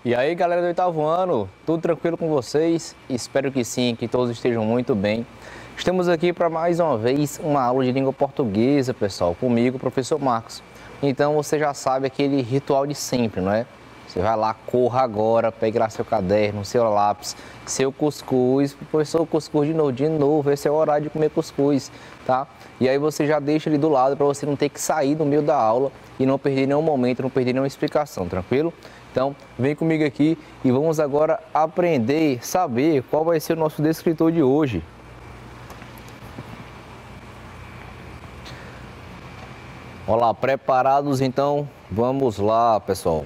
E aí, galera do oitavo ano, tudo tranquilo com vocês? Espero que sim, que todos estejam muito bem. Estamos aqui para mais uma vez uma aula de língua portuguesa, pessoal, comigo, professor Marcos. Então você já sabe aquele ritual de sempre, não é? Você vai lá, corra agora, pegue lá seu caderno, seu lápis, seu cuscuz. Professor, cuscuz de novo, esse é o horário de comer cuscuz, tá? E aí você já deixa ele do lado para você não ter que sair no meio da aula e não perder nenhum momento, não perder nenhuma explicação, tranquilo? Então, vem comigo aqui e vamos agora aprender, saber qual vai ser o nosso descritor de hoje. Olá, preparados? Então, vamos lá, pessoal.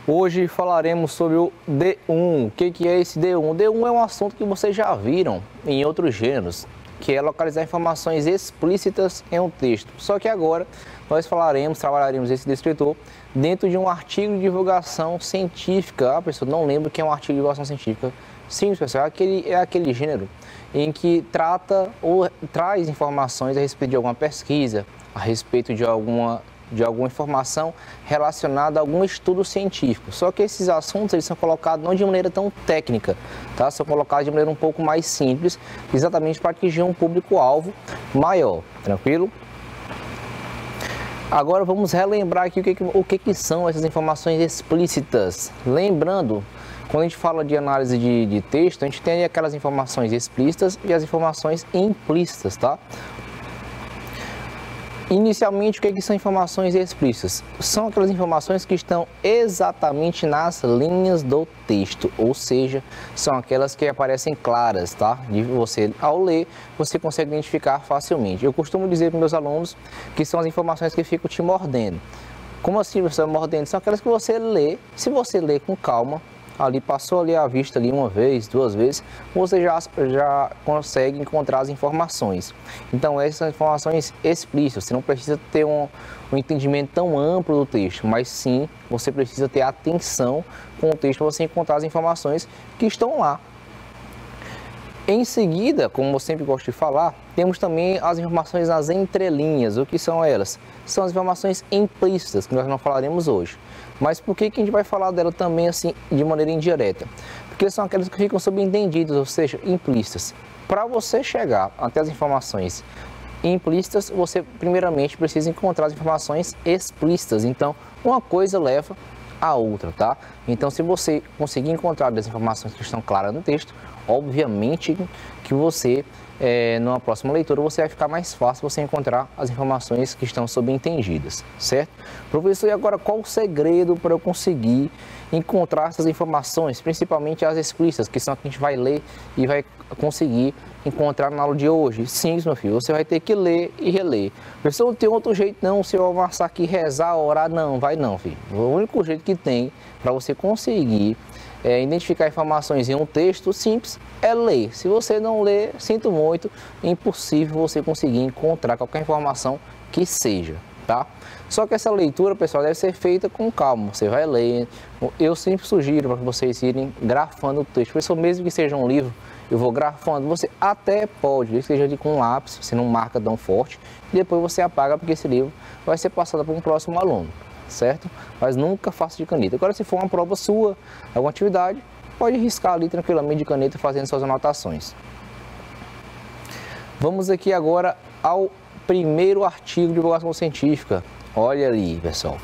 Hoje falaremos sobre o D1. O que é esse D1? O D1 é um assunto que vocês já viram em outros gêneros, que é localizar informações explícitas em um texto. Só que agora nós trabalharemos esse descritor dentro de um artigo de divulgação científica. A pessoa não lembra o que é um artigo de divulgação científica. Sim, pessoal, é aquele gênero em que trata ou traz informações a respeito de alguma pesquisa, a respeito de alguma informação relacionada a algum estudo científico. Só que esses assuntos eles são colocados não de maneira tão técnica, tá? São colocados de maneira um pouco mais simples, exatamente para atingir um público-alvo maior, tranquilo? Agora vamos relembrar aqui o que são essas informações explícitas. Lembrando, quando a gente fala de análise de texto, a gente tem aquelas informações explícitas e as informações implícitas, tá? Inicialmente, o que são informações explícitas? São aquelas informações que estão exatamente nas linhas do texto, ou seja, são aquelas que aparecem claras, tá? De você, ao ler, você consegue identificar facilmente. Eu costumo dizer para meus alunos que são as informações que ficam te mordendo. Como assim, professor, mordendo? São aquelas que você lê, se você lê com calma, ali passou ali a vista ali uma vez, duas vezes, você já consegue encontrar as informações. Então essas são informações explícitas, você não precisa ter um entendimento tão amplo do texto, mas sim você precisa ter atenção com o texto para você encontrar as informações que estão lá. Em seguida, como eu sempre gosto de falar, temos também as informações nas entrelinhas. O que são elas? São as informações implícitas, que nós não falaremos hoje. Mas por que a gente vai falar dela também assim, de maneira indireta? Porque são aquelas que ficam subentendidas, ou seja, implícitas. Para você chegar até as informações implícitas, você primeiramente precisa encontrar as informações explícitas. Então, uma coisa leva a outra, tá? Então, se você conseguir encontrar as informações que estão claras no texto, obviamente que você, numa próxima leitura, você vai ficar mais fácil você encontrar as informações que estão subentendidas, certo? Professor, e agora qual o segredo para eu conseguir encontrar essas informações, principalmente as explícitas, que são as que a gente vai ler e vai conseguir encontrar na aula de hoje? Sim, meu filho, você vai ter que ler e reler. Professor, não tem outro jeito não, se eu amassar aqui, rezar, orar, não, vai não, filho. O único jeito que tem para você conseguir identificar informações em um texto simples é ler. Se você não ler, sinto muito, é impossível você conseguir encontrar qualquer informação que seja, tá? Só que essa leitura, pessoal, deve ser feita com calma. Você vai ler. Eu sempre sugiro para que vocês irem grafando o texto. Pessoal, mesmo que seja um livro, eu vou grafando. Você até pode, desde que seja com lápis, você não marca tão forte, e depois você apaga, porque esse livro vai ser passado para um próximo aluno, certo? Mas nunca faça de caneta. Agora, se for uma prova sua, alguma atividade, pode riscar ali tranquilamente de caneta fazendo suas anotações. Vamos aqui agora ao primeiro artigo de divulgação científica. Olha ali, pessoal.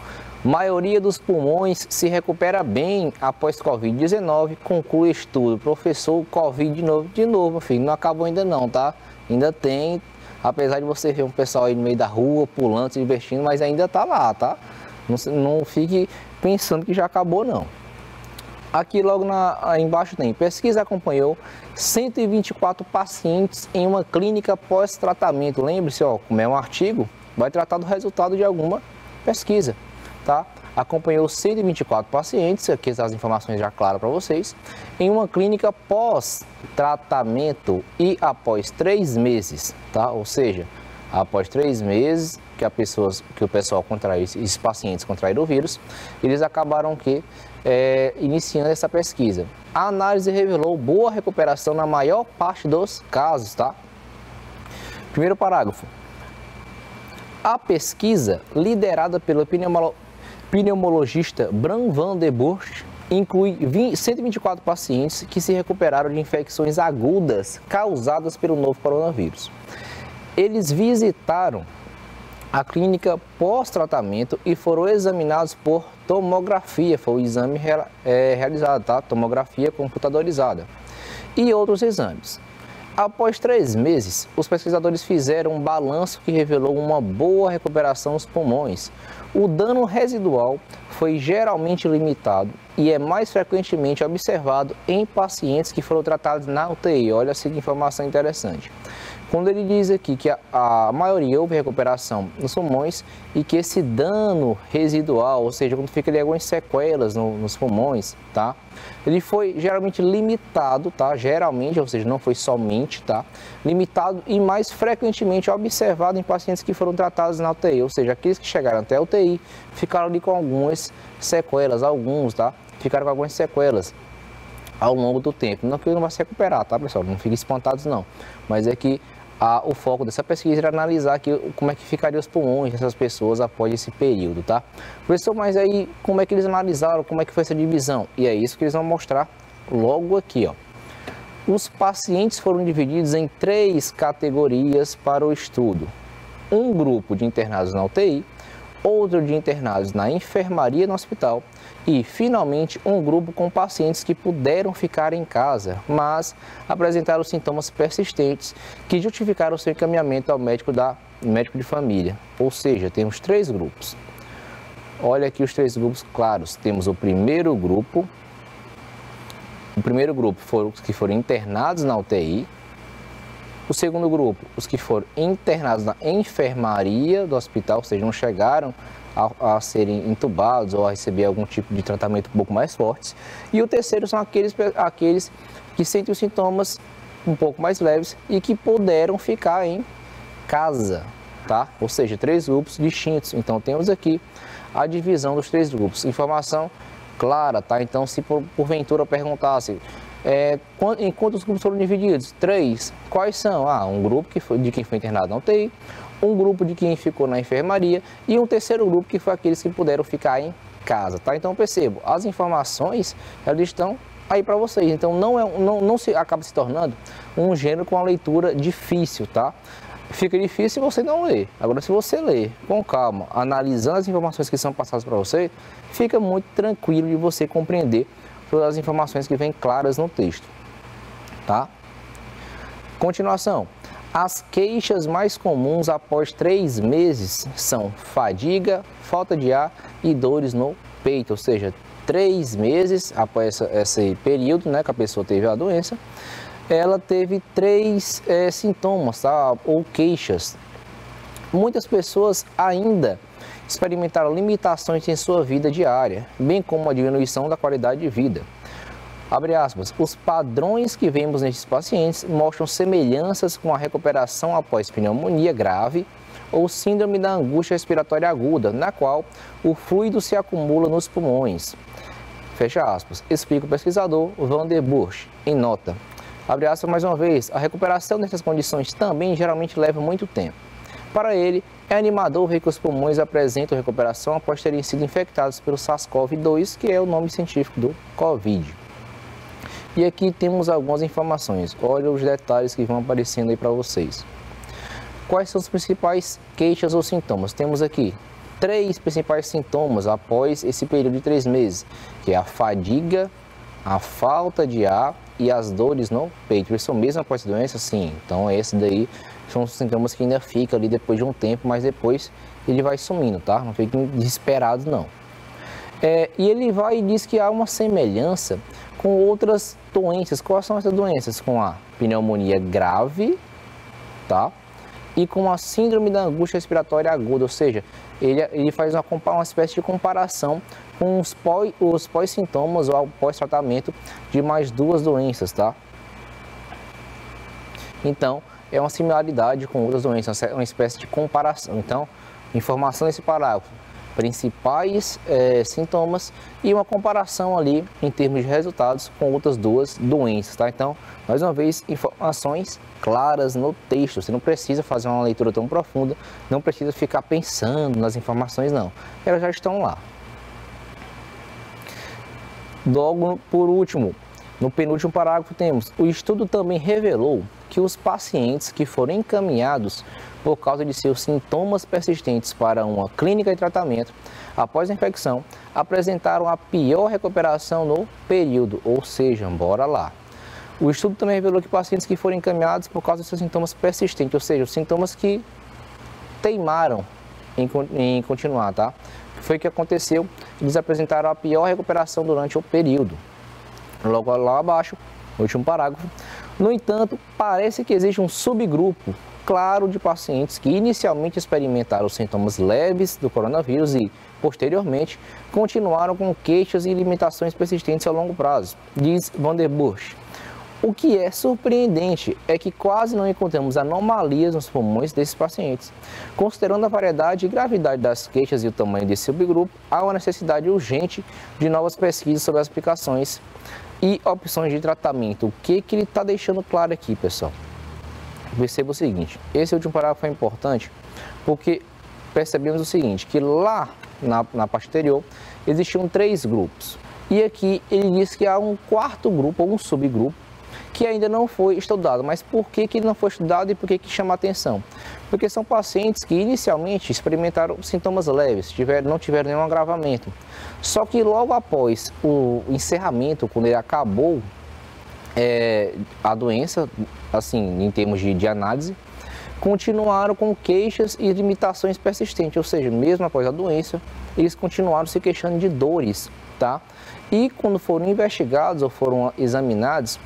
Maioria dos pulmões se recupera bem após Covid-19, conclui estudo. Professor, Covid de novo, meu filho, não acabou ainda não, tá? Ainda tem, apesar de você ver um pessoal aí no meio da rua, pulando, se divertindo, mas ainda tá lá, tá? Não fique pensando que já acabou, não. Aqui logo embaixo tem, pesquisa acompanhou 124 pacientes em uma clínica pós-tratamento. Lembre-se, ó, como é um artigo, vai tratar do resultado de alguma pesquisa, tá? Acompanhou 124 pacientes, aqui as informações já claras para vocês, em uma clínica pós-tratamento e após 3 meses, tá? Ou seja, após 3 meses que o pessoal contraiu, esses pacientes contraíram o vírus, eles acabaram iniciando essa pesquisa. A análise revelou boa recuperação na maior parte dos casos, tá? Primeiro parágrafo. A pesquisa, liderada pelo pneumologista Bram van der Burst, inclui 124 pacientes que se recuperaram de infecções agudas causadas pelo novo coronavírus. Eles visitaram a clínica pós-tratamento e foram examinados por tomografia, foi o exame realizado, tá? Tomografia computadorizada e outros exames. Após 3 meses, os pesquisadores fizeram um balanço que revelou uma boa recuperação nos pulmões. O dano residual foi geralmente limitado e é mais frequentemente observado em pacientes que foram tratados na UTI. Olha essa informação interessante. Quando ele diz aqui que a maioria houve recuperação nos pulmões e que esse dano residual, ou seja, quando fica ali algumas sequelas nos pulmões, tá? Ele foi geralmente limitado, tá? Geralmente, ou seja, não foi somente, tá? Limitado e mais frequentemente observado em pacientes que foram tratados na UTI, ou seja, aqueles que chegaram até a UTI ficaram ali com algumas sequelas, alguns, tá? Ficaram com algumas sequelas ao longo do tempo. Não que ele não vai se recuperar, tá, pessoal? Não fiquem espantados, não. Mas é que o foco dessa pesquisa era analisar aqui como é que ficariam os pulmões dessas pessoas após esse período, tá? Professor, mas aí como é que eles analisaram, como é que foi essa divisão? E é isso que eles vão mostrar logo aqui, ó. Os pacientes foram divididos em 3 categorias para o estudo. Um grupo de internados na UTI, outro de internados na enfermaria no hospital e, finalmente, um grupo com pacientes que puderam ficar em casa, mas apresentaram sintomas persistentes que justificaram o seu encaminhamento ao médico de família. Ou seja, temos 3 grupos. Olha aqui os 3 grupos claros. Temos o primeiro grupo. O primeiro grupo foram os que foram internados na UTI. O segundo grupo, os que foram internados na enfermaria do hospital, ou seja, não chegaram a serem entubados ou a receber algum tipo de tratamento um pouco mais fortes. E o terceiro são aqueles que sentem os sintomas um pouco mais leves e que puderam ficar em casa, tá? Ou seja, 3 grupos distintos. Então temos aqui a divisão dos 3 grupos. Informação clara, tá? Então se porventura perguntasse em quantos grupos foram divididos? 3. Quais são? Um grupo de quem foi internado na UTI, um grupo de quem ficou na enfermaria e um terceiro grupo que foi aqueles que puderam ficar em casa, tá? Então percebo, as informações elas estão aí para vocês. Então não se acaba se tornando um gênero com uma leitura difícil, tá? Fica difícil se você não ler. Agora, se você ler com calma, analisando as informações que são passadas para você, fica muito tranquilo de você compreender todas as informações que vêm claras no texto, tá? Continuação. As queixas mais comuns após 3 meses são fadiga, falta de ar e dores no peito, ou seja, 3 meses após esse período, né, que a pessoa teve a doença, ela teve 3 sintomas, tá? Ou queixas. Muitas pessoas ainda experimentaram limitações em sua vida diária, bem como a diminuição da qualidade de vida. Abre aspas, os padrões que vemos nesses pacientes mostram semelhanças com a recuperação após pneumonia grave ou síndrome da angústia respiratória aguda, na qual o fluido se acumula nos pulmões. Fecha aspas, explica o pesquisador Van der Burch, em nota. Abre aspas mais uma vez, a recuperação dessas condições também geralmente leva muito tempo. Para ele, é animador ver que os pulmões apresentam recuperação após terem sido infectados pelo SARS-CoV-2, que é o nome científico do Covid. E aqui temos algumas informações, olha os detalhes que vão aparecendo aí para vocês. Quais são os principais queixas ou sintomas? Temos aqui 3 principais sintomas após esse período de 3 meses, que é a fadiga, a falta de ar e as dores no peito. Isso mesmo após a doença? Sim, então esse daí são os sintomas que ainda ficam ali depois de um tempo, mas depois ele vai sumindo, tá? Não fiquem desesperados não. E ele vai e diz que há uma semelhança com outras doenças. Quais são essas doenças? Com a pneumonia grave, tá? E com a síndrome da angústia respiratória aguda, ou seja, ele faz uma espécie de comparação com os pós-sintomas ou pós-tratamento de mais 2 doenças, tá? Então, é uma similaridade com outras doenças, uma espécie de comparação. Então, informação nesse parágrafo, principais sintomas e uma comparação ali em termos de resultados com outras 2 doenças, tá? Então, mais uma vez, informações claras no texto. Você não precisa fazer uma leitura tão profunda, não precisa ficar pensando nas informações, não. Elas já estão lá. Logo, por último, no penúltimo parágrafo temos: o estudo também revelou que os pacientes que foram encaminhados por causa de seus sintomas persistentes para uma clínica de tratamento após a infecção apresentaram a pior recuperação no período, ou seja, bora lá. O estudo também revelou que pacientes que foram encaminhados por causa de seus sintomas persistentes, ou seja, os sintomas que teimaram em continuar, tá? Foi o que aconteceu, eles apresentaram a pior recuperação durante o período. Logo lá abaixo, no último parágrafo, no entanto, parece que existe um subgrupo claro de pacientes que inicialmente experimentaram sintomas leves do coronavírus e, posteriormente, continuaram com queixas e limitações persistentes a longo prazo, diz Van der Burch. O que é surpreendente é que quase não encontramos anomalias nos pulmões desses pacientes. Considerando a variedade e gravidade das queixas e o tamanho desse subgrupo, há uma necessidade urgente de novas pesquisas sobre as aplicações e opções de tratamento. O que ele está deixando claro aqui, pessoal? Perceba o seguinte, esse último parágrafo é importante porque percebemos o seguinte, que lá na parte anterior existiam 3 grupos. E aqui ele diz que há um quarto grupo, ou um subgrupo, que ainda não foi estudado. Mas por que ele não foi estudado e por que chama a atenção? Porque são pacientes que inicialmente experimentaram sintomas leves, não tiveram nenhum agravamento. Só que logo após o encerramento, quando ele acabou a doença, assim, em termos de análise, continuaram com queixas e limitações persistentes, ou seja, mesmo após a doença, eles continuaram se queixando de dores, tá? E quando foram investigados ou foram examinados,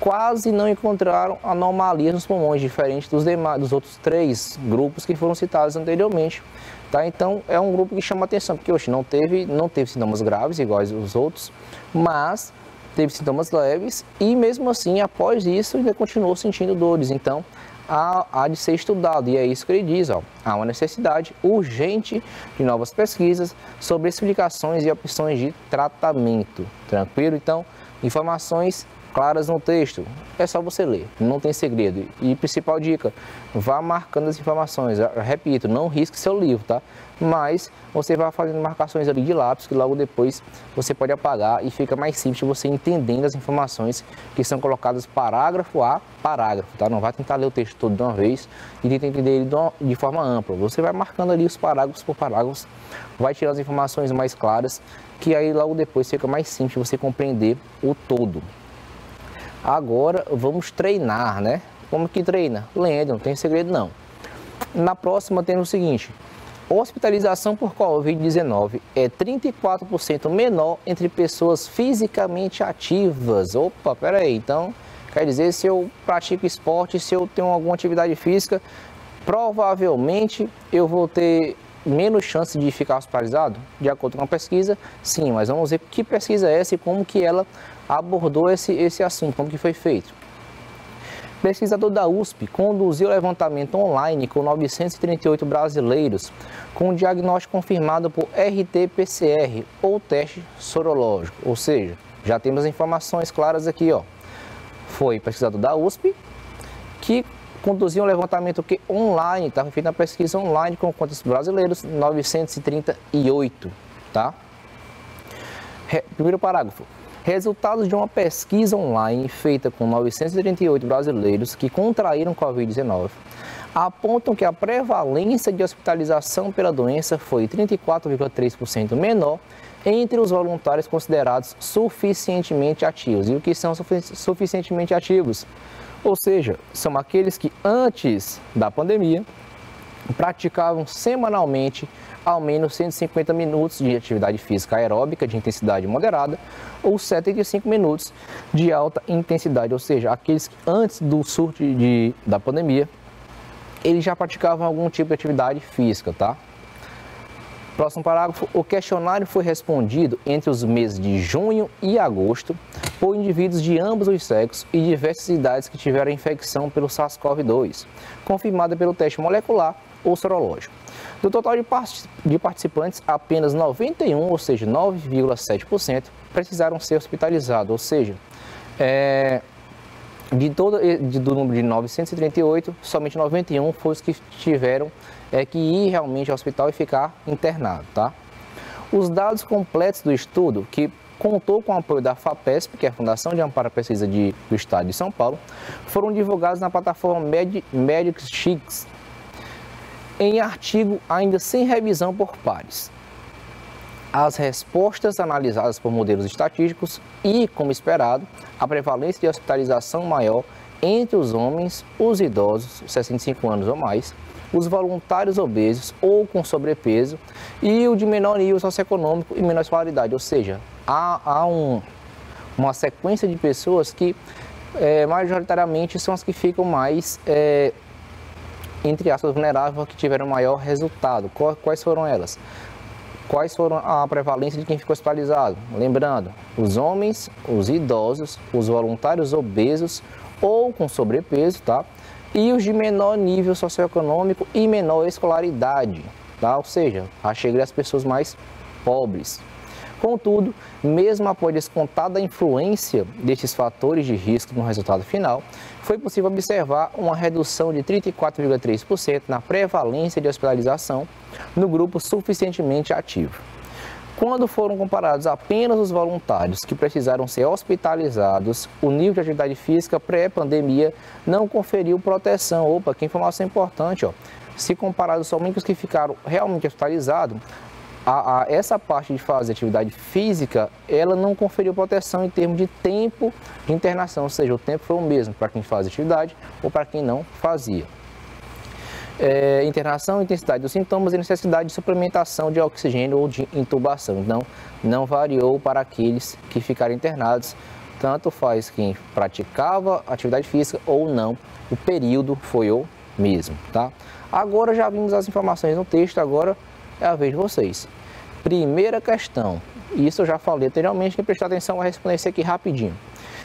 quase não encontraram anomalias nos pulmões, diferente dos outros 3 grupos que foram citados anteriormente, tá? Então, é um grupo que chama atenção, porque hoje não teve sintomas graves, iguais aos outros, mas teve sintomas leves e, mesmo assim, após isso, ainda continuou sentindo dores. Então, há de ser estudado, e é isso que ele diz, ó, há uma necessidade urgente de novas pesquisas sobre explicações e opções de tratamento. Tranquilo? Então, informações claras no texto, é só você ler, não tem segredo. E principal dica, vá marcando as informações. Eu repito, não risque seu livro, tá? Mas você vai fazendo marcações ali de lápis, que logo depois você pode apagar e fica mais simples você entendendo as informações que são colocadas parágrafo a parágrafo, tá? Não vai tentar ler o texto todo de uma vez e tentar entender ele de forma ampla. Você vai marcando ali os parágrafos por parágrafos, vai tirar as informações mais claras, que aí logo depois fica mais simples você compreender o todo. Agora vamos treinar, né? Como que treina? Lendo, não tem segredo não. Na próxima temos o seguinte: hospitalização por Covid-19 é 34% menor entre pessoas fisicamente ativas. Opa, peraí, então quer dizer, se eu pratico esporte, se eu tenho alguma atividade física, provavelmente eu vou ter menos chance de ficar hospitalizado? De acordo com a pesquisa, sim, mas vamos ver que pesquisa é essa e como que ela abordou esse assunto, como que foi feito. Pesquisador da USP conduziu levantamento online com 938 brasileiros com diagnóstico confirmado por RT-PCR ou teste sorológico, ou seja, já temos informações claras aqui, ó. Foi pesquisador da USP que conduziu um levantamento online, tá? Foi feita uma pesquisa online com quantos brasileiros? 938, tá? Primeiro parágrafo. Resultados de uma pesquisa online feita com 938 brasileiros que contraíram Covid-19 apontam que a prevalência de hospitalização pela doença foi 34,3% menor entre os voluntários considerados suficientemente ativos. E o que são suficientemente ativos? Ou seja, são aqueles que antes da pandemia praticavam semanalmente ao menos 150 minutos de atividade física aeróbica de intensidade moderada ou 75 minutos de alta intensidade, ou seja, aqueles que antes do surto da pandemia, eles já praticavam algum tipo de atividade física, tá? Próximo parágrafo, o questionário foi respondido entre os meses de junho e agosto por indivíduos de ambos os sexos e diversas idades que tiveram infecção pelo SARS-CoV-2, confirmada pelo teste molecular ou sorológico. Do total de participantes, apenas 91, ou seja, 9,7%, precisaram ser hospitalizados, ou seja, do número de 938, somente 91 foram os que tiveram que ir realmente ao hospital e ficar internado, tá? Os dados completos do estudo, que contou com o apoio da FAPESP, que é a Fundação de Amparo à Pesquisa do Estado de São Paulo, foram divulgados na plataforma Medicx, em artigo ainda sem revisão por pares. As respostas analisadas por modelos estatísticos e, como esperado, a prevalência de hospitalização maior entre os homens, os idosos, 65 anos ou mais, os voluntários obesos ou com sobrepeso e o de menor nível socioeconômico e menor escolaridade, ou seja, há uma sequência de pessoas que majoritariamente são as que ficam mais, entre aspas, vulneráveis, que tiveram maior resultado. Quais foram elas? Quais foram a prevalência de quem ficou hospitalizado? Lembrando, os homens, os idosos, os voluntários obesos ou com sobrepeso, tá? E os de menor nível socioeconômico e menor escolaridade, tá? Ou seja, a chega das pessoas mais pobres. Contudo, mesmo após descontada a influência destes fatores de risco no resultado final, foi possível observar uma redução de 34,3% na prevalência de hospitalização no grupo suficientemente ativo. Quando foram comparados apenas os voluntários que precisaram ser hospitalizados, o nível de atividade física pré-pandemia não conferiu proteção. Opa, que informação importante, ó. Se comparado somente com os que ficaram realmente hospitalizados, essa parte de fazer atividade física, ela não conferiu proteção em termos de tempo de internação, ou seja, o tempo foi o mesmo para quem faz atividade ou para quem não fazia. Internação, intensidade dos sintomas e necessidade de suplementação de oxigênio ou de intubação. Então, não variou para aqueles que ficaram internados, tanto faz quem praticava atividade física ou não, o período foi o mesmo, tá? Agora já vimos as informações no texto, agora é a vez de vocês. Primeira questão, isso eu já falei anteriormente, quem prestar atenção vai responder isso aqui rapidinho.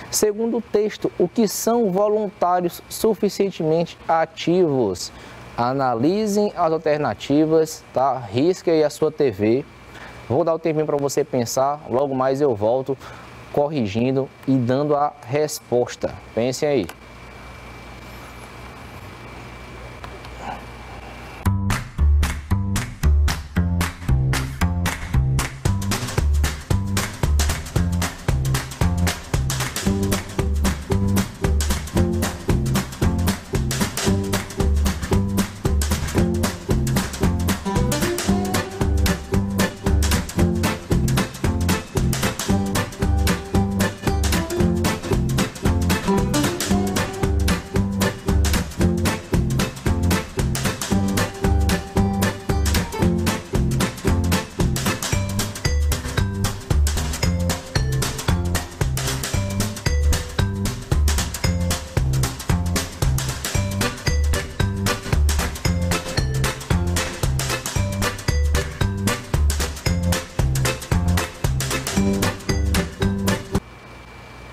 Segundo o texto, o que são voluntários suficientemente ativos? Analisem as alternativas, tá? Risque aí a sua TV. Vou dar o tempinho para você pensar, logo mais eu volto corrigindo e dando a resposta. Pensem aí.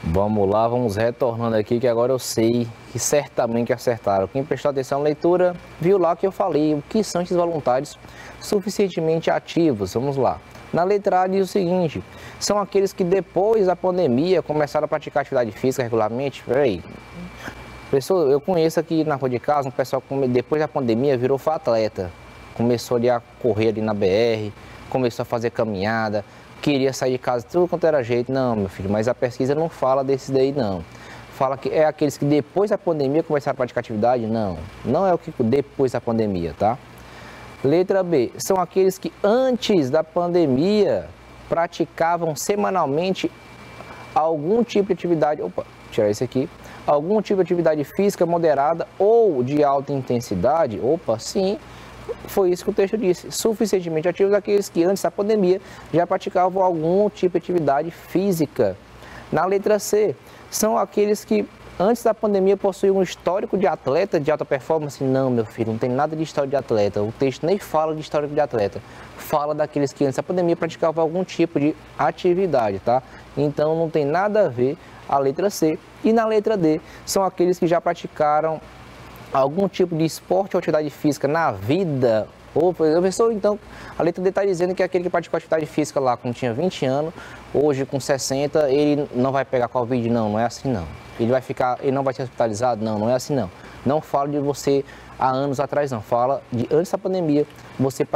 Vamos lá, vamos retornando aqui, que agora eu sei que certamente acertaram. Quem prestou atenção na leitura, viu lá que eu falei o que são esses voluntários suficientemente ativos. Vamos lá. Na letra A diz o seguinte: são aqueles que depois da pandemia começaram a praticar atividade física regularmente. Peraí, pessoal, eu conheço aqui na rua de casa um pessoal que depois da pandemia virou atleta. Começou ali a correr ali na BR, começou a fazer caminhada, queria sair de casa, tudo quanto era jeito. Não, meu filho, mas a pesquisa não fala desses daí, não. Fala que é aqueles que depois da pandemia começaram a praticar atividade? Não, não é o que depois da pandemia, tá? Letra B, são aqueles que antes da pandemia praticavam semanalmente algum tipo de atividade, tirar isso aqui, algum tipo de atividade física moderada ou de alta intensidade. Sim, foi isso que o texto disse, suficientemente ativos aqueles que antes da pandemia já praticavam algum tipo de atividade física. Na letra C, são aqueles que antes da pandemia possuíam um histórico de atleta de alta performance. Não, meu filho, não tem nada de história de atleta, o texto nem fala de histórico de atleta, fala daqueles que antes da pandemia praticavam algum tipo de atividade, tá? Então não tem nada a ver a letra C. E na letra D, são aqueles que já praticaram algum tipo de esporte ou atividade física na vida. Professor, então, a letra D está dizendo que aquele que praticou atividade física lá quando tinha 20 anos, hoje com 60, ele não vai pegar Covid. Não, não é assim não. Ele não vai ser hospitalizado? Não, não é assim não. Não fala de você há anos atrás, não. Fala de antes da pandemia, você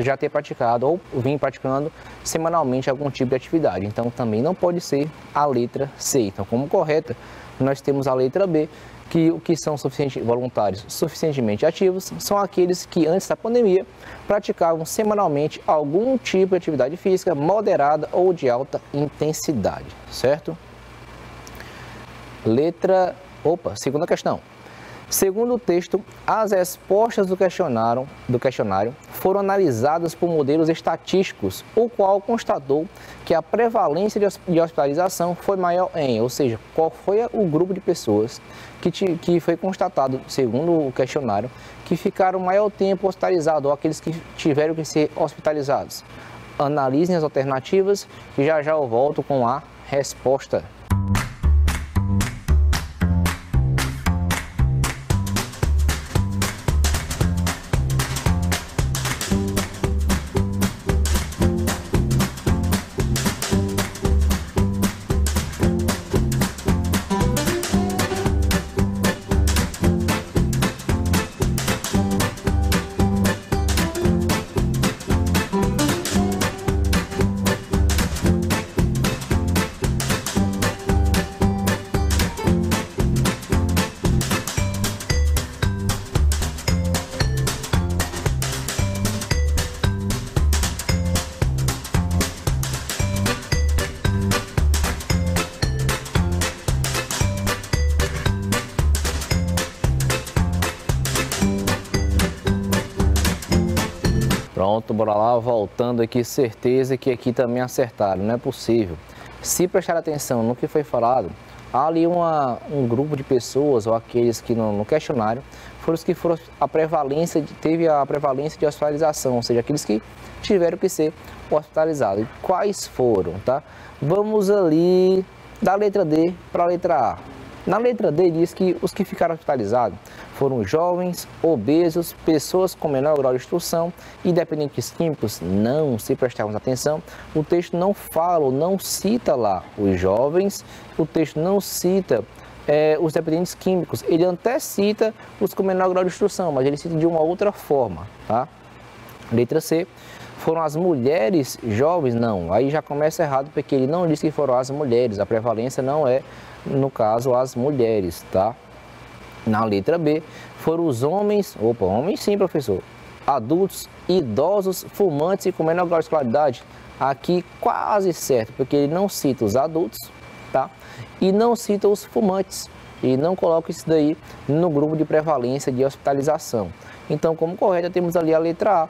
já ter praticado ou vir praticando semanalmente algum tipo de atividade. Então, também não pode ser a letra C. Então, como correta, nós temos a letra B, que o que são voluntários suficientemente ativos são aqueles que antes da pandemia praticavam semanalmente algum tipo de atividade física moderada ou de alta intensidade, certo? Segunda questão. Segundo o texto, as respostas do questionário foram analisadas por modelos estatísticos, o qual constatou que a prevalência de hospitalização foi maior em, ou seja, qual foi o grupo de pessoas que foi constatado, segundo o questionário, que ficaram maior tempo hospitalizados, ou aqueles que tiveram que ser hospitalizados. Analisem as alternativas e já eu volto com a resposta. Pronto, bora lá, voltando aqui, certeza que aqui também acertaram, não é possível. Se prestar atenção no que foi falado, há ali um grupo de pessoas, ou aqueles que no questionário, foram os que teve a prevalência de hospitalização, ou seja, aqueles que tiveram que ser hospitalizados. E quais foram, tá? Vamos ali da letra D para a letra A. Na letra D diz que os que ficaram hospitalizados foram jovens, obesos, pessoas com menor grau de instrução e dependentes químicos. Não, se prestarmos atenção, o texto não fala ou não cita lá os jovens, o texto não cita os dependentes químicos, ele até cita os com menor grau de instrução, mas ele cita de uma outra forma, tá? Letra C, foram as mulheres jovens? Não, aí já começa errado, porque ele não diz que foram as mulheres, a prevalência não é, no caso, as mulheres, tá? Na letra B, foram os homens, homens sim, professor, adultos, idosos, fumantes e com menor grau de escolaridade. Aqui quase certo, porque ele não cita os adultos, tá? E não cita os fumantes, e não coloca isso daí no grupo de prevalência de hospitalização. Então, como correta, temos ali a letra A,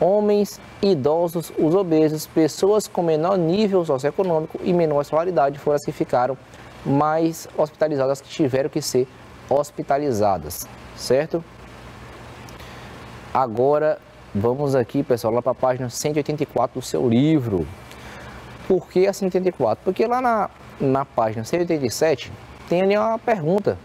homens, idosos, os obesos, pessoas com menor nível socioeconômico e menor escolaridade foram as que ficaram mais hospitalizadas, que tiveram que ser hospitalizadas, certo? Agora vamos aqui, pessoal, lá para a página 184 do seu livro. Por que a 184? Porque lá na página 187 tem ali uma pergunta,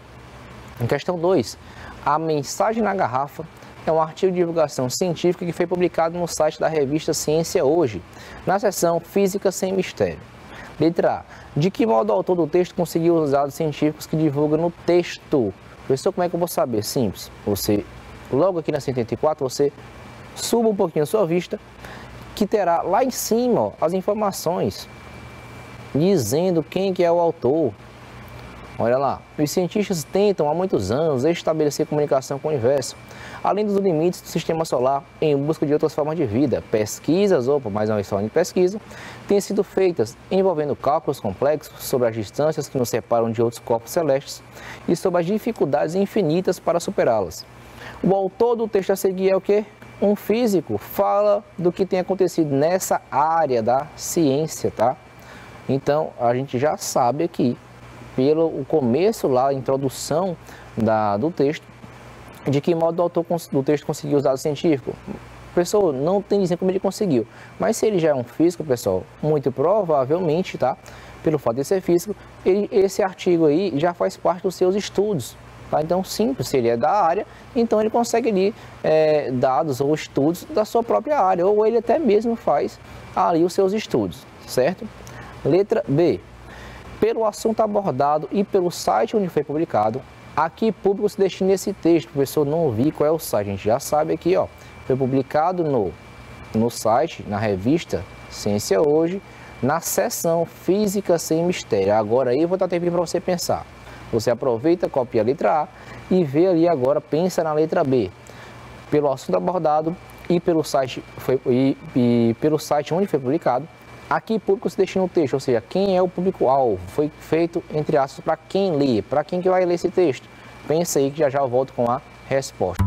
em questão 2. A mensagem na garrafa é um artigo de divulgação científica que foi publicado no site da revista Ciência Hoje, na seção Física Sem Mistério. Letra A. De que modo o autor do texto conseguiu os dados científicos que divulga no texto? Professor, como é que eu vou saber? Simples. Você, logo aqui na 184, você suba um pouquinho a sua vista, que terá lá em cima, ó, as informações dizendo quem que é o autor. Olha lá, os cientistas tentam há muitos anos estabelecer comunicação com o universo, além dos limites do sistema solar, em busca de outras formas de vida. Pesquisas, mais uma história de pesquisa, têm sido feitas envolvendo cálculos complexos sobre as distâncias que nos separam de outros corpos celestes e sobre as dificuldades infinitas para superá-las. O autor do texto a seguir é o quê? Um físico. Fala do que tem acontecido nessa área da ciência, tá? Então, a gente já sabe aqui, pelo começo lá, a introdução do texto, de que modo o autor do texto conseguiu os dados científicos. Pessoal, não tem dizer como ele conseguiu, mas se ele já é um físico, pessoal, muito provavelmente, tá? Pelo fato de ser físico, esse artigo aí já faz parte dos seus estudos, tá? Então, simples, se ele é da área, então ele consegue ali dados ou estudos da sua própria área, ou ele até mesmo faz ali os seus estudos, certo? Letra B. Pelo assunto abordado e pelo site onde foi publicado, A que público se destina esse texto? O professor não ouvi qual é o site, a gente já sabe aqui, ó. Foi publicado no site, na revista Ciência Hoje, na seção Física Sem Mistério. Agora aí eu vou dar tempo para você pensar. Você aproveita, copia a letra A e vê ali agora, pensa na letra B. Pelo assunto abordado e pelo site, pelo site onde foi publicado, a que público se destina o texto, ou seja, quem é o público-alvo, foi feito, entre aspas, para quem lê, para quem que vai ler esse texto. Pensa aí que já eu volto com a resposta.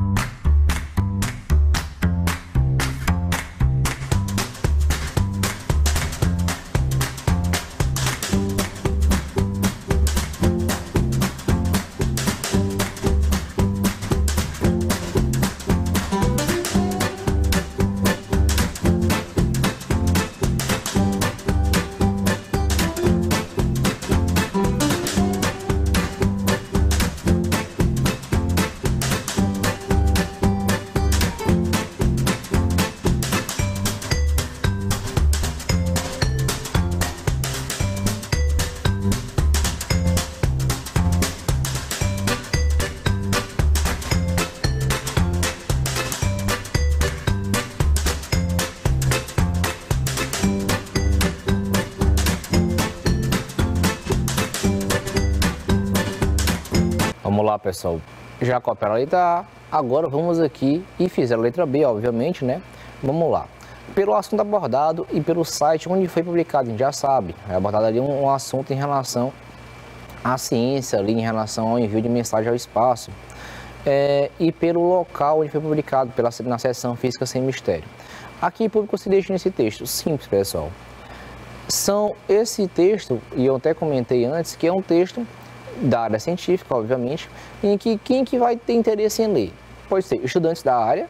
Vamos lá, pessoal, já copiaram a letra A, agora vamos aqui e fizeram a letra B, obviamente, né? Vamos lá. Pelo assunto abordado e pelo site onde foi publicado, a gente já sabe, é abordado ali um assunto em relação à ciência, ali em relação ao envio de mensagem ao espaço, e pelo local onde foi publicado, na seção Física Sem Mistério. Aqui público se destina esse texto? Simples, pessoal. Esse texto, e eu até comentei antes, que é um texto da área científica, obviamente, em que quem que vai ter interesse em ler? Pode ser estudantes da área,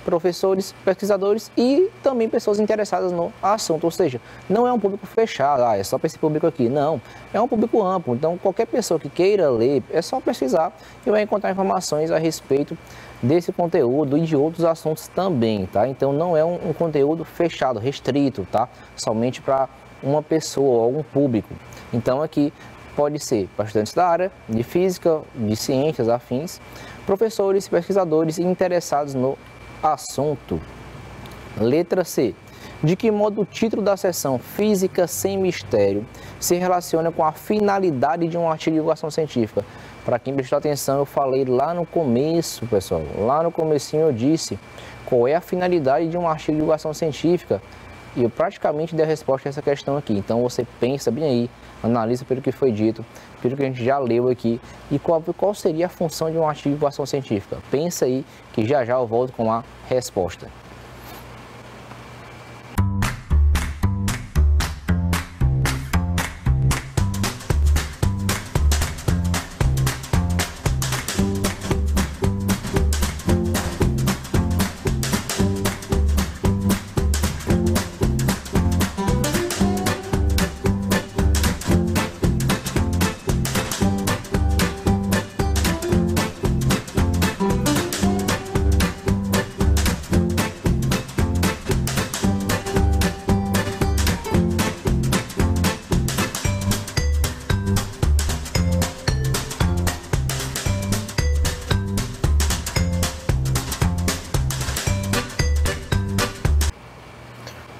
professores, pesquisadores e também pessoas interessadas no assunto, ou seja, não é um público fechado, é só para esse público aqui, não, é um público amplo, então qualquer pessoa que queira ler, é só pesquisar e vai encontrar informações a respeito desse conteúdo e de outros assuntos também, tá? Então não é um conteúdo fechado, restrito, tá? Somente para uma pessoa ou um público. Então aqui pode ser para estudantes da área de física, de ciências afins, professores, pesquisadores interessados no assunto. Letra C. De que modo o título da seção Física Sem Mistério se relaciona com a finalidade de um artigo de divulgação científica? Para quem prestou atenção, eu falei lá no começo, pessoal, lá no comecinho eu disse qual é a finalidade de um artigo de divulgação científica e eu praticamente dei a resposta a essa questão aqui. Então você pensa bem aí, analisa pelo que foi dito, pelo que a gente já leu aqui e qual seria a função de um artigo de divulgação científica. Pensa aí que já eu volto com a resposta.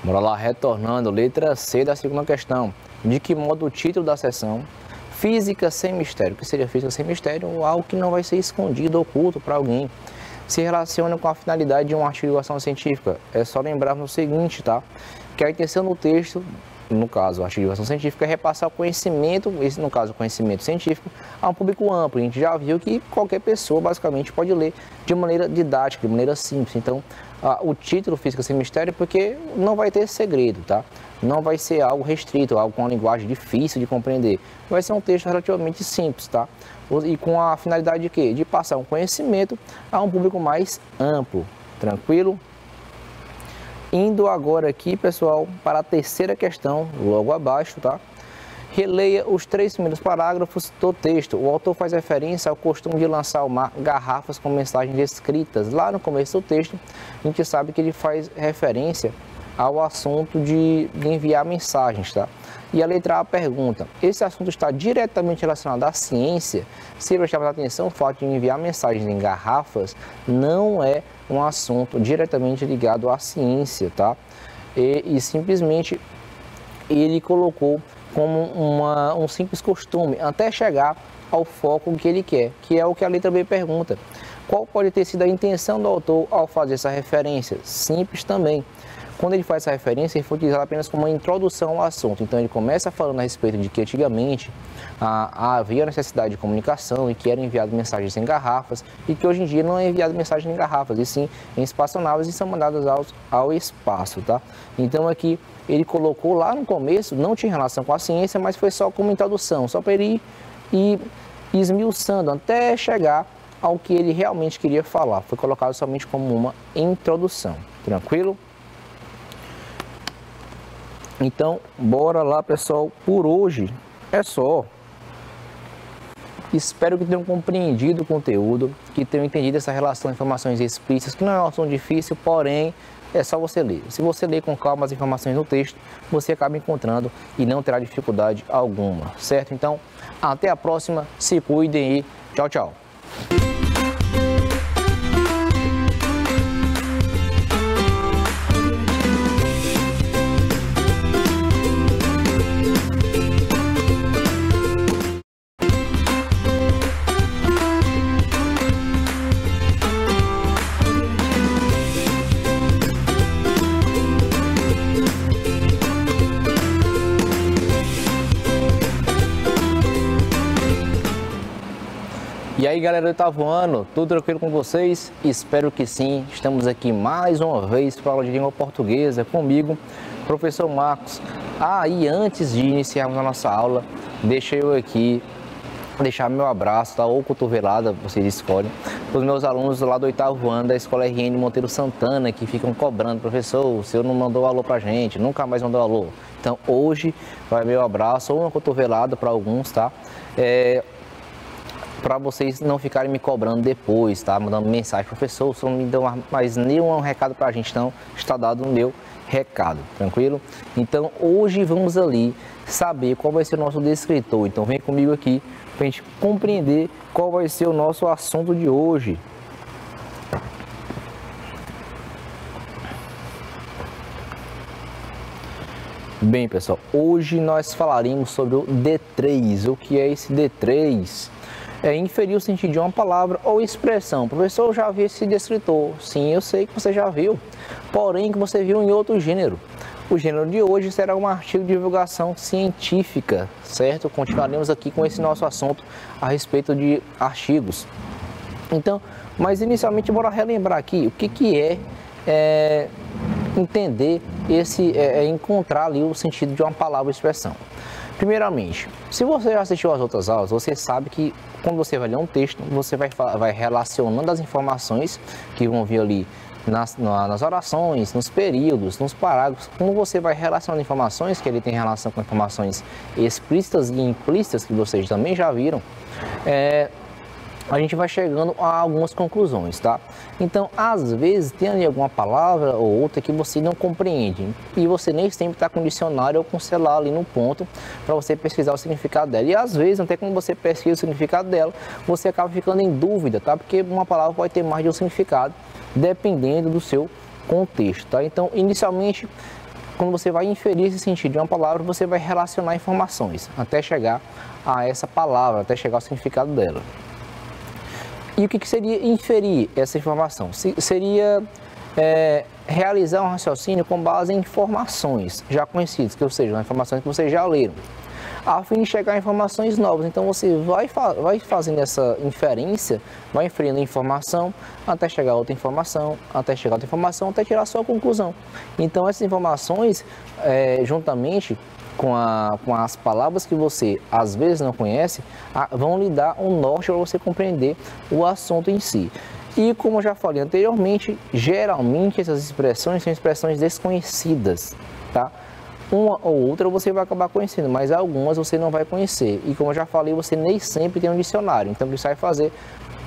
Bora lá, retornando, letra C da segunda questão. De que modo o título da seção Física Sem Mistério, o que seria Física Sem Mistério? Algo que não vai ser escondido, oculto para alguém, se relaciona com a finalidade de uma artigo de divulgação científica. É só lembrar no seguinte, tá? Que a intenção do texto, no caso, a artigo de divulgação científica, é repassar o conhecimento, esse no caso o conhecimento científico, a um público amplo. A gente já viu que qualquer pessoa basicamente pode ler de maneira didática, de maneira simples. Então, o título Física Sem Mistério, porque não vai ter segredo, tá? Não vai ser algo restrito, algo com uma linguagem difícil de compreender. Vai ser um texto relativamente simples, tá? E com a finalidade de quê? De passar um conhecimento a um público mais amplo, tranquilo? Indo agora aqui, pessoal, para a terceira questão, logo abaixo, tá? Releia os 3 primeiros parágrafos do texto. O autor faz referência ao costume de lançar ao mar garrafas com mensagens escritas. Lá no começo do texto, a gente sabe que ele faz referência ao assunto de enviar mensagens, tá? E a letra A pergunta: esse assunto está diretamente relacionado à ciência? Se prestarmos atenção, o fato de enviar mensagens em garrafas não é um assunto diretamente ligado à ciência, tá? E simplesmente ele colocou como um simples costume, até chegar ao foco que ele quer, que é o que a letra B pergunta. Qual pode ter sido a intenção do autor ao fazer essa referência? Simples também. Quando ele faz essa referência, ele foi utilizado apenas como uma introdução ao assunto. Então ele começa falando a respeito de que antigamente havia necessidade de comunicação e que eram enviadas mensagens em garrafas e que hoje em dia não é enviado mensagem em garrafas, e sim em espaçonaves e são mandadas ao espaço, tá? Então aqui ele colocou lá no começo, não tinha relação com a ciência, mas foi só como introdução, só para ele ir esmiuçando até chegar ao que ele realmente queria falar. Foi colocado somente como uma introdução, tranquilo? Então, bora lá, pessoal. Por hoje é só. Espero que tenham compreendido o conteúdo, que tenham entendido essa relação de informações explícitas, que não é uma ação difícil, porém é só você ler. Se você ler com calma as informações no texto, você acaba encontrando e não terá dificuldade alguma, certo? Então, até a próxima, se cuidem e tchau, tchau. E aí, galera do oitavo ano, tudo tranquilo com vocês? Espero que sim. Estamos aqui mais uma vez para a aula de língua portuguesa comigo, professor Marcos. E antes de iniciarmos a nossa aula, deixa eu aqui deixar meu abraço, tá? Ou cotovelada, vocês escolhem, para os meus alunos lá do oitavo ano da Escola RN Monteiro Santana, que ficam cobrando: professor, o senhor não mandou alô pra gente, nunca mais mandou alô. Então hoje vai meu abraço ou uma cotovelada para alguns, tá? Para vocês não ficarem me cobrando depois, tá? Mandando mensagem: professor, você não me deu mais nenhum recado pra gente. Então está dado o meu recado, tranquilo? Então hoje vamos ali saber qual vai ser o nosso descritor. Então vem comigo aqui para a gente compreender qual vai ser o nosso assunto de hoje. Bem, pessoal, hoje nós falaremos sobre o D3. O que é esse D3? É inferir o sentido de uma palavra ou expressão. Professor, eu já vi esse descritor. Sim, eu sei que você já viu, porém que você viu em outro gênero. O gênero de hoje será um artigo de divulgação científica, certo? Continuaremos aqui com esse nosso assunto a respeito de artigos. Então, mas inicialmente bora relembrar aqui o que é entender encontrar ali o sentido de uma palavra ou expressão. Primeiramente, se você já assistiu às outras aulas, você sabe que quando você vai ler um texto, você vai relacionando as informações que vão vir ali nas orações, nos períodos, nos parágrafos. Como você vai relacionando informações, que ele tem relação com informações explícitas e implícitas, que vocês também já viram, a gente vai chegando a algumas conclusões, tá? Então, às vezes, tem ali alguma palavra ou outra que você não compreende e você nem sempre está com dicionário ou com celular ali no ponto para você pesquisar o significado dela. E às vezes, até quando você pesquisa o significado dela, você acaba ficando em dúvida, tá? Porque uma palavra pode ter mais de um significado, dependendo do seu contexto, tá? Então, inicialmente, quando você vai inferir esse sentido de uma palavra, você vai relacionar informações até chegar a essa palavra, até chegar ao significado dela. E o que seria inferir essa informação? Seria realizar um raciocínio com base em informações já conhecidas, ou seja, informações que vocês já leram, a fim de chegar a informações novas. Então você vai fazendo essa inferência, vai inferindo informação até chegar a outra informação, até chegar a outra informação, até tirar a sua conclusão. Então essas informações, juntamente com as palavras que você às vezes não conhece, vão lhe dar um norte para você compreender o assunto em si. E como eu já falei anteriormente, geralmente essas expressões são expressões desconhecidas, tá? Uma ou outra você vai acabar conhecendo, mas algumas você não vai conhecer. E como eu já falei, você nem sempre tem um dicionário. Então, você vai fazer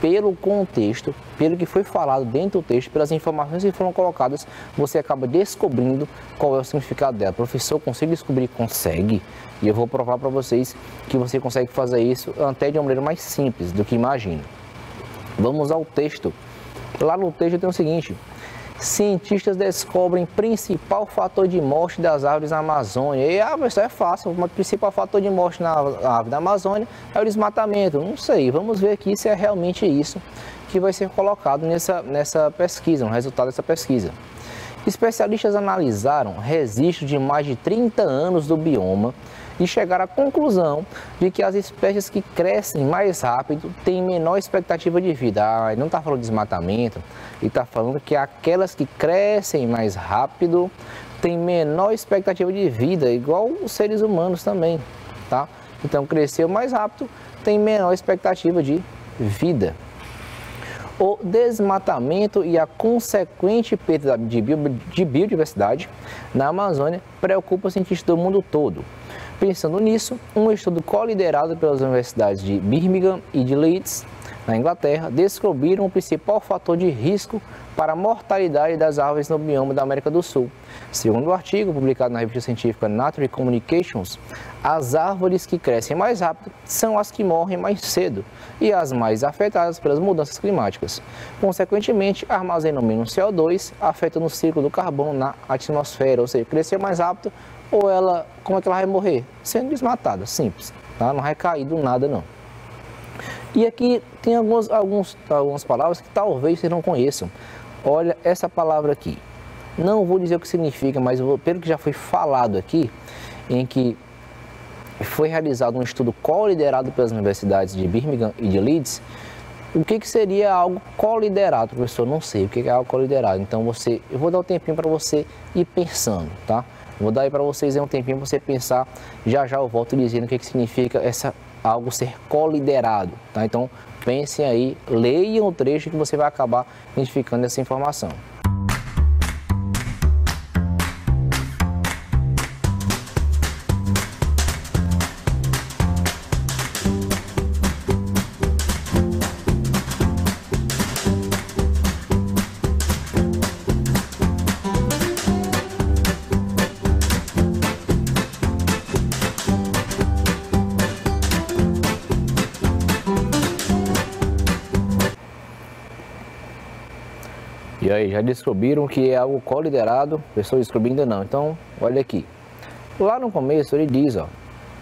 pelo contexto, pelo que foi falado dentro do texto, pelas informações que foram colocadas, você acaba descobrindo qual é o significado dela. Professor, consegue descobrir? Consegue. E eu vou provar para vocês que você consegue fazer isso até de uma maneira mais simples do que imagina. Vamos ao texto. Lá no texto tem o seguinte: cientistas descobrem principal fator de morte das árvores na Amazônia. E isso é fácil, o principal fator de morte na árvore da Amazônia é o desmatamento. Não sei, vamos ver aqui se é realmente isso que vai ser colocado nessa pesquisa, no resultado dessa pesquisa. Especialistas analisaram registros de mais de 30 anos do bioma e chegaram à conclusão de que as espécies que crescem mais rápido têm menor expectativa de vida. Não está falando de desmatamento, ele está falando que aquelas que crescem mais rápido têm menor expectativa de vida, igual os seres humanos também, tá? Então, cresceu mais rápido, tem menor expectativa de vida. O desmatamento e a consequente perda de biodiversidade na Amazônia preocupa cientistas do mundo todo. Pensando nisso, um estudo co-liderado pelas universidades de Birmingham e de Leeds, na Inglaterra, descobriram o principal fator de risco para a mortalidade das árvores no bioma da América do Sul. Segundo o artigo publicado na revista científica Nature Communications, as árvores que crescem mais rápido são as que morrem mais cedo e as mais afetadas pelas mudanças climáticas. Consequentemente, armazenam menos CO2, afetando o ciclo do carbono na atmosfera, ou seja, crescer mais rápido, ou ela, como é que ela vai morrer? Sendo desmatada, simples, tá? Não vai cair do nada não. E aqui tem algumas palavras que talvez vocês não conheçam. Olha essa palavra aqui. Não vou dizer o que significa, mas pelo que já foi falado aqui, em que foi realizado um estudo co-liderado pelas universidades de Birmingham e de Leeds. O que seria algo co-liderado, professor? Não sei o que é algo co-liderado. Então eu vou dar um tempinho para você ir pensando, tá? Vou dar aí para vocês um tempinho para você pensar. Já eu volto dizendo o que significa algo ser co-liderado, tá? Então pensem aí, leiam o trecho que você vai acabar identificando essa informação. E aí, já descobriram que é algo co-liderado? Pessoas descobrindo ainda não. Então, olha aqui. Lá no começo ele diz, ó,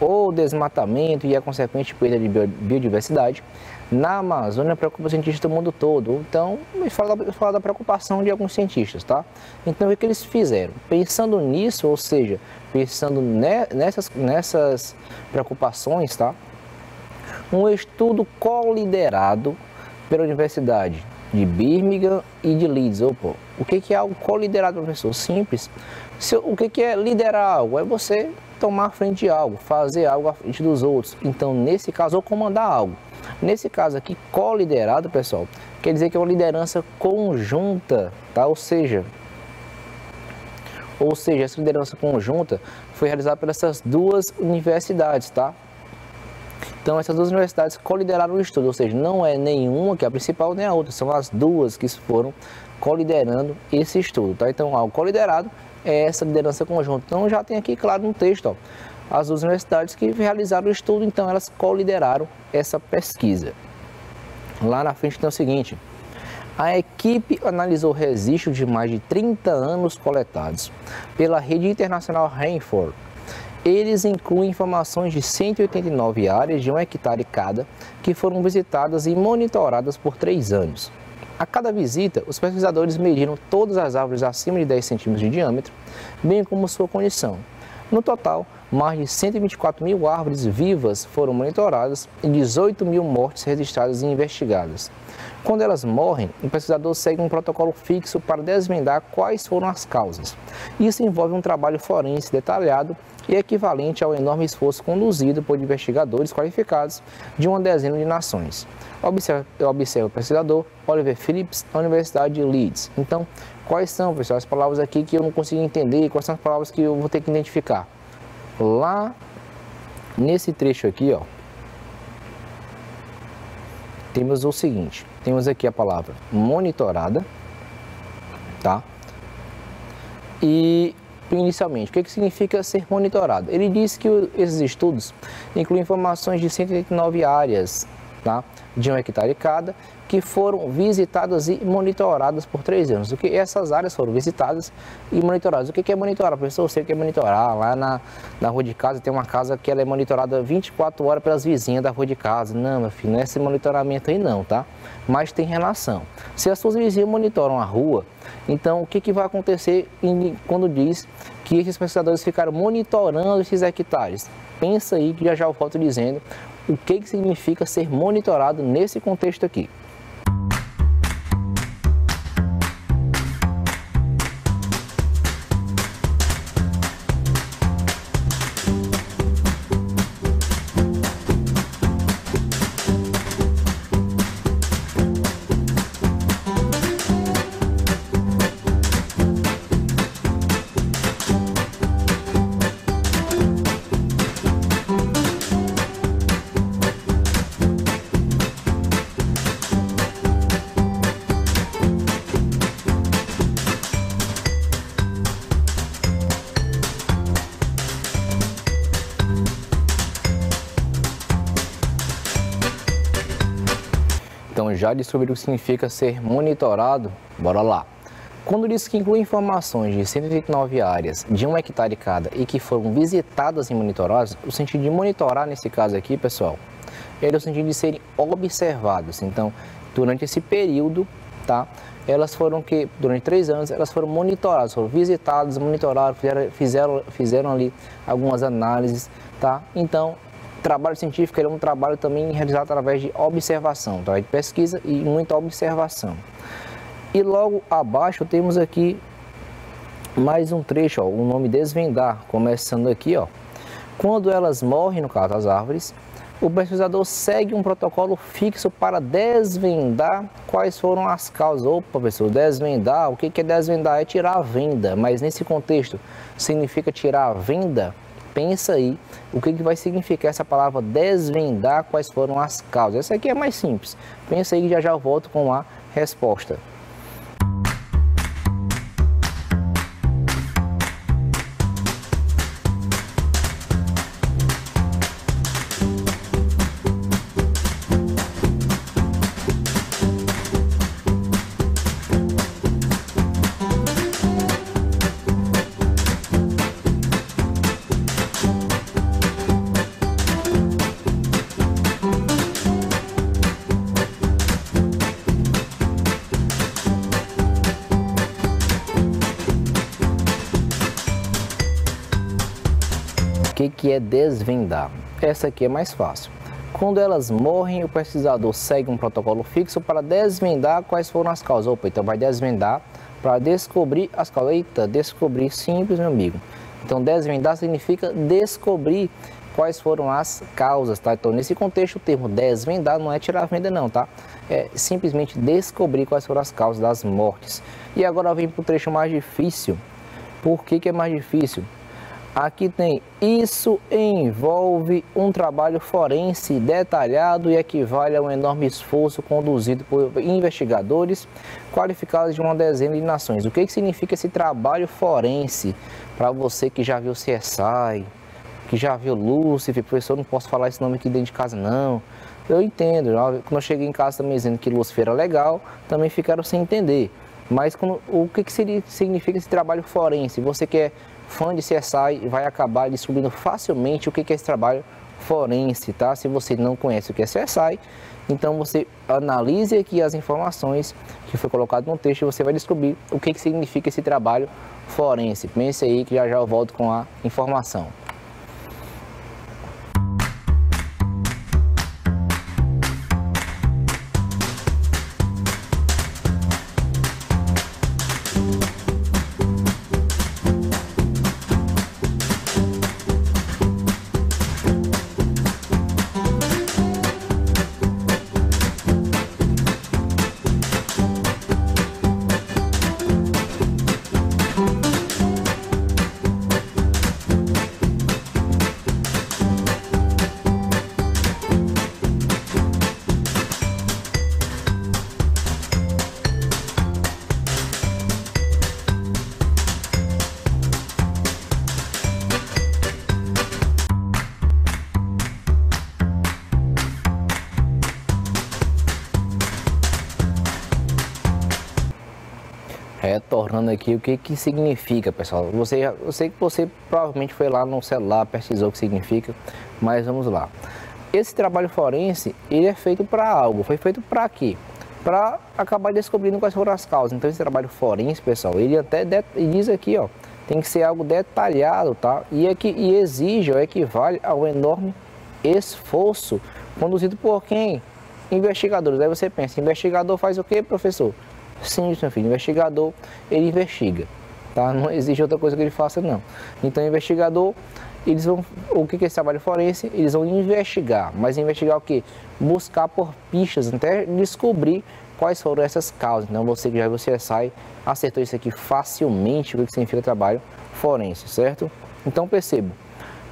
o desmatamento e a consequente perda de biodiversidade na Amazônia preocupa cientistas do mundo todo. Então, fala da preocupação de alguns cientistas, tá? Então, o que eles fizeram? Pensando nisso, ou seja, pensando nessas preocupações, tá? Um estudo co-liderado pela Universidade de Birmingham e de Leeds. Opa, o que é algo co-liderado, professor? Simples. O que é liderar algo? É você tomar a frente de algo, fazer algo à frente dos outros. Então, nesse caso, ou comandar algo. Nesse caso aqui, co-liderado, pessoal, quer dizer que é uma liderança conjunta, tá? Ou seja, essa liderança conjunta foi realizada por essas duas universidades, tá? Então, essas duas universidades co-lideraram o estudo, ou seja, não é nenhuma que é a principal nem a outra, são as duas que foram co-liderando esse estudo, tá? Então, o co-liderado é essa liderança conjunta. Então, já tem aqui claro no texto, ó, as duas universidades que realizaram o estudo, então elas co-lideraram essa pesquisa. Lá na frente tem o seguinte: a equipe analisou registros de mais de 30 anos coletados pela rede internacional Rainforest. Eles incluem informações de 189 áreas de 1 hectare cada, que foram visitadas e monitoradas por 3 anos. A cada visita, os pesquisadores mediram todas as árvores acima de 10 centímetros de diâmetro, bem como sua condição. No total, mais de 124 mil árvores vivas foram monitoradas e 18 mil mortes registradas e investigadas. Quando elas morrem, o pesquisador segue um protocolo fixo para desvendar quais foram as causas. Isso envolve um trabalho forense detalhado e equivalente ao enorme esforço conduzido por investigadores qualificados de uma dezena de nações. Observa o pesquisador Oliver Phillips, da Universidade de Leeds. Então, quais são, pessoal, as palavras aqui que eu não consigo entender, quais são as palavras que eu vou ter que identificar? Lá nesse trecho aqui, ó, temos o seguinte, temos aqui a palavra monitorada, tá? E inicialmente, o que significa ser monitorado? Ele diz que esses estudos incluem informações de 189 áreas, tá? De 1 hectare cada, que foram visitadas e monitoradas por 3 anos. O que essas áreas foram visitadas e monitoradas. O que é monitorar? Professor, eu sei o que é monitorar. Lá na rua de casa tem uma casa que ela é monitorada 24 horas pelas vizinhas da rua de casa. Não, meu filho, não é esse monitoramento aí não, tá? Mas tem relação. Se as suas vizinhas monitoram a rua, então o que vai acontecer quando diz que esses pesquisadores ficaram monitorando esses hectares? Pensa aí que já eu volto dizendo o que significa ser monitorado nesse contexto aqui. Então já descobriu o que significa ser monitorado? Bora lá! Quando diz que inclui informações de 189 áreas de 1 hectare cada e que foram visitadas e monitoradas, o sentido de monitorar nesse caso aqui, pessoal, é o sentido de serem observados. Então, durante esse período, tá? Elas foram durante 3 anos, elas foram monitoradas, foram visitadas, monitoraram, fizeram ali algumas análises, tá? Então, trabalho científico é um trabalho também realizado através de observação, através de pesquisa e muita observação. E logo abaixo temos aqui mais um trecho, ó, o nome desvendar, começando aqui, ó. Quando elas morrem, no caso as árvores, o pesquisador segue um protocolo fixo para desvendar quais foram as causas. Opa, professor, desvendar, o que é desvendar? É tirar a venda, mas nesse contexto significa tirar a venda? Pensa aí o que vai significar essa palavra desvendar quais foram as causas. Essa aqui é mais simples. Pensa aí que já eu volto com a resposta. O que é desvendar? Essa aqui é mais fácil. Quando elas morrem, o pesquisador segue um protocolo fixo para desvendar quais foram as causas. Opa, então vai desvendar para descobrir as causas. Eita, descobrir, simples, meu amigo. Então, desvendar significa descobrir quais foram as causas, tá? Então, nesse contexto, o termo desvendar não é tirar a venda não, tá? É simplesmente descobrir quais foram as causas das mortes. E agora vem para o trecho mais difícil. Por que é mais difícil? Aqui tem, isso envolve um trabalho forense detalhado e equivale a um enorme esforço conduzido por investigadores qualificados de uma dezena de nações. O que significa esse trabalho forense? Para você que já viu CSI, que já viu Lúcifer, professor, não posso falar esse nome aqui dentro de casa não. Eu entendo, quando eu cheguei em casa também dizendo que Lúcifer era legal, também ficaram sem entender. Mas o que significa esse trabalho forense? Você que é fã de CSI vai acabar descobrindo facilmente o que é esse trabalho forense, tá? Se você não conhece o que é CSI, então você analise aqui as informações que foi colocado no texto e você vai descobrir o que significa esse trabalho forense. Pense aí que já eu volto com a informação. Retornando aqui, o que significa, pessoal? Eu sei que você provavelmente foi lá no celular, pesquisou o que significa, mas vamos lá. Esse trabalho forense, ele é feito para algo. Foi feito para quê? Para acabar descobrindo quais foram as causas. Então, esse trabalho forense, pessoal, ele até diz aqui, ó, tem que ser algo detalhado, tá? E exige, ou equivale ao enorme esforço conduzido por quem? Investigadores. Aí você pensa, investigador faz o quê, professor? Sim, meu filho, investigador, ele investiga, tá? Não existe outra coisa que ele faça, não. Então, investigador, eles vão, o que é esse trabalho forense? Eles vão investigar, mas investigar o quê? Buscar por pistas, até descobrir quais foram essas causas. Então, você que já você sai, acertou isso aqui facilmente, o que significa trabalho forense, certo? Então, perceba,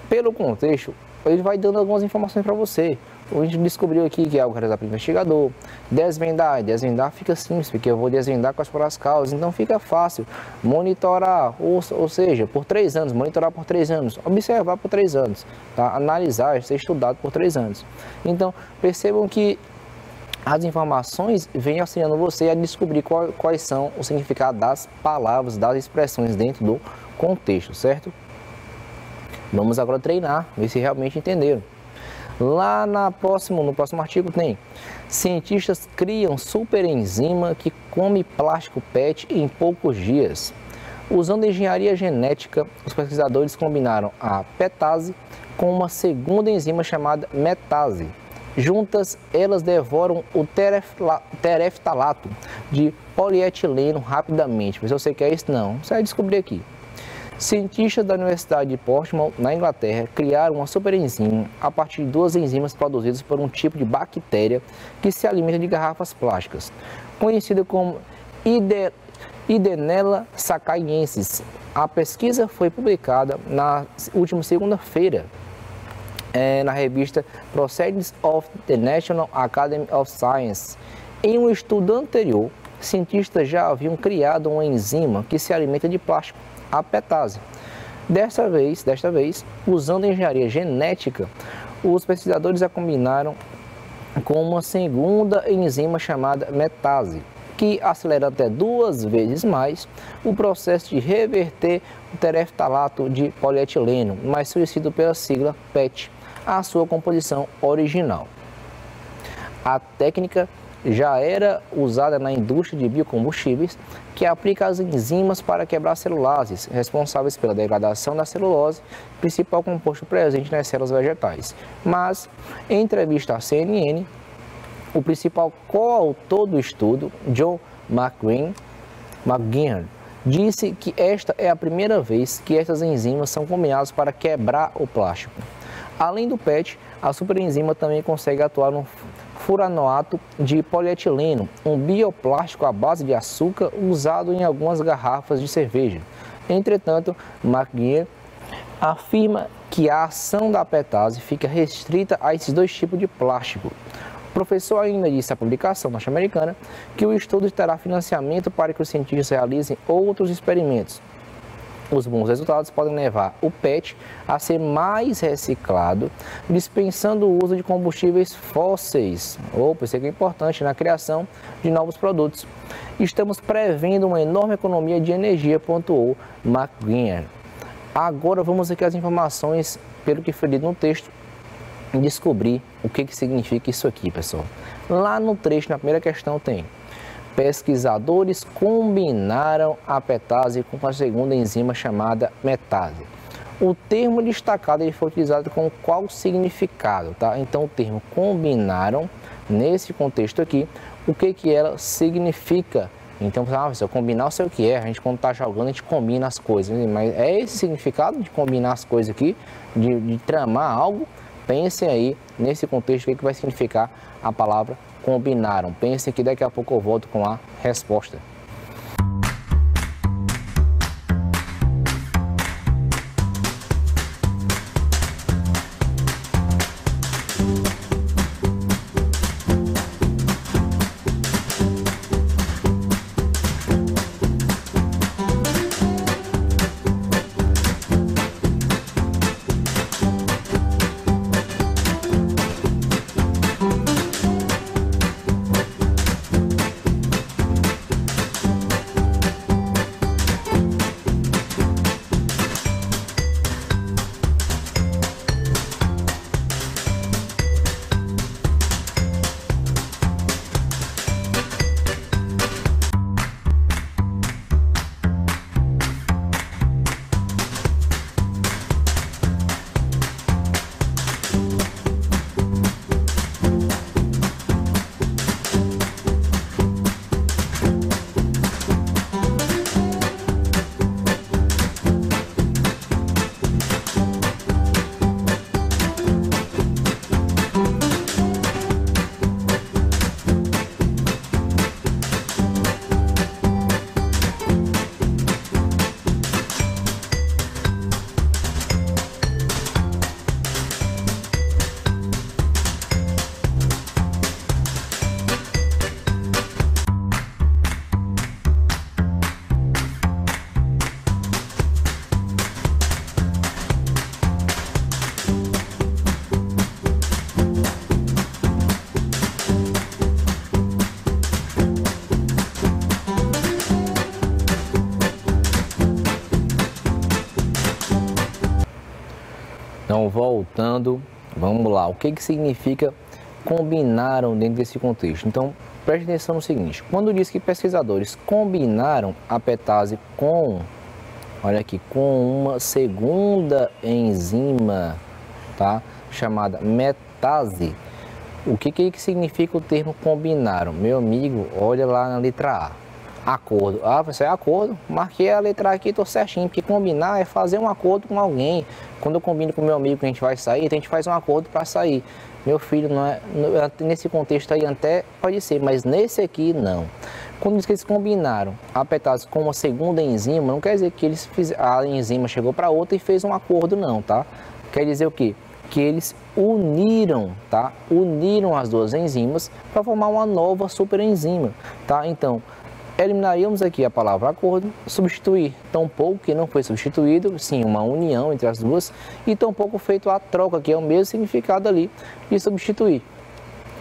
pelo contexto, ele vai dando algumas informações para você. A gente descobriu aqui que é algo realizado pelo investigador. Desvendar fica simples, porque eu vou desvendar quais foram as causas, então fica fácil. Monitorar, ou seja, por 3 anos, monitorar por 3 anos, observar por 3 anos, tá? Analisar, ser estudado por 3 anos. Então, percebam que as informações vêm auxiliando você a descobrir quais são o significado das palavras, das expressões dentro do contexto, certo? Vamos agora treinar, ver se realmente entenderam. Lá no próximo artigo tem: cientistas criam superenzima que come plástico PET em poucos dias. Usando engenharia genética, os pesquisadores combinaram a petase com uma segunda enzima chamada metase. Juntas, elas devoram o tereftalato de polietileno rapidamente. Mas você quer isso? Não, você vai descobrir aqui. Cientistas da Universidade de Portsmouth, na Inglaterra, criaram uma superenzima a partir de 2 enzimas produzidas por um tipo de bactéria que se alimenta de garrafas plásticas, conhecida como Idenella sacaiensis. A pesquisa foi publicada na última segunda-feira na revista Proceedings of the National Academy of Science. Em um estudo anterior, cientistas já haviam criado uma enzima que se alimenta de plástico, a petase. Desta vez, usando engenharia genética, os pesquisadores a combinaram com uma segunda enzima chamada metase, que acelera até 2 vezes mais o processo de reverter o tereftalato de polietileno, mais conhecido pela sigla PET, à sua composição original. A técnica já era usada na indústria de biocombustíveis, que aplica as enzimas para quebrar celulases, responsáveis pela degradação da celulose, principal composto presente nas células vegetais. Mas, em entrevista à CNN, o principal coautor do estudo, John McGuinness, disse que esta é a primeira vez que estas enzimas são combinadas para quebrar o plástico. Além do PET, a superenzima também consegue atuar no furanoato de polietileno, um bioplástico à base de açúcar usado em algumas garrafas de cerveja. Entretanto, McGuinness afirma que a ação da petase fica restrita a esses 2 tipos de plástico. O professor ainda disse à publicação norte-americana que o estudo terá financiamento para que os cientistas realizem outros experimentos. Os bons resultados podem levar o PET a ser mais reciclado, dispensando o uso de combustíveis fósseis. Isso aqui é importante na criação de novos produtos. Estamos prevendo uma enorme economia de energia, pontuou McGuinness. Agora vamos aqui às informações, pelo que foi lido no texto, e descobrir o que significa isso aqui, pessoal. Lá no trecho, na primeira questão, tem: pesquisadores combinaram a petase com a segunda enzima chamada metase. O termo destacado ele foi utilizado com qual significado, tá? Então, o termo combinaram, nesse contexto aqui, o que ela significa. Então, se eu combinar, eu sei o que é. A gente, quando está jogando, a gente combina as coisas. Mas é esse significado de combinar as coisas aqui, de tramar algo? Pensem aí, nesse contexto, o que vai significar a palavra combinaram. Pensem que daqui a pouco eu volto com a resposta. voltando, vamos lá. O que significa combinaram dentro desse contexto? Então, preste atenção no seguinte. Quando diz que pesquisadores combinaram a petase com, olha aqui, com uma segunda enzima, tá? Chamada metase. O que significa o termo combinaram? Meu amigo, olha lá na letra A. Acordo. Ah, professor, é acordo. Marquei a letra A aqui, estou certinho. Porque combinar é fazer um acordo com alguém. Quando eu combino com meu amigo que a gente vai sair, a gente faz um acordo para sair. Meu filho, não é, nesse contexto aí até pode ser, mas nesse aqui não. Quando diz que eles combinaram a petase com uma segunda enzima, não quer dizer que eles a enzima chegou para outra e fez um acordo, não, tá? Quer dizer o quê? Que eles uniram, tá? Uniram as duas enzimas para formar uma nova superenzima, tá? Então, eliminaríamos aqui a palavra acordo, substituir tampouco, que não foi substituído, sim, uma união entre as duas, e tampouco feito a troca, que é o mesmo significado ali de substituir.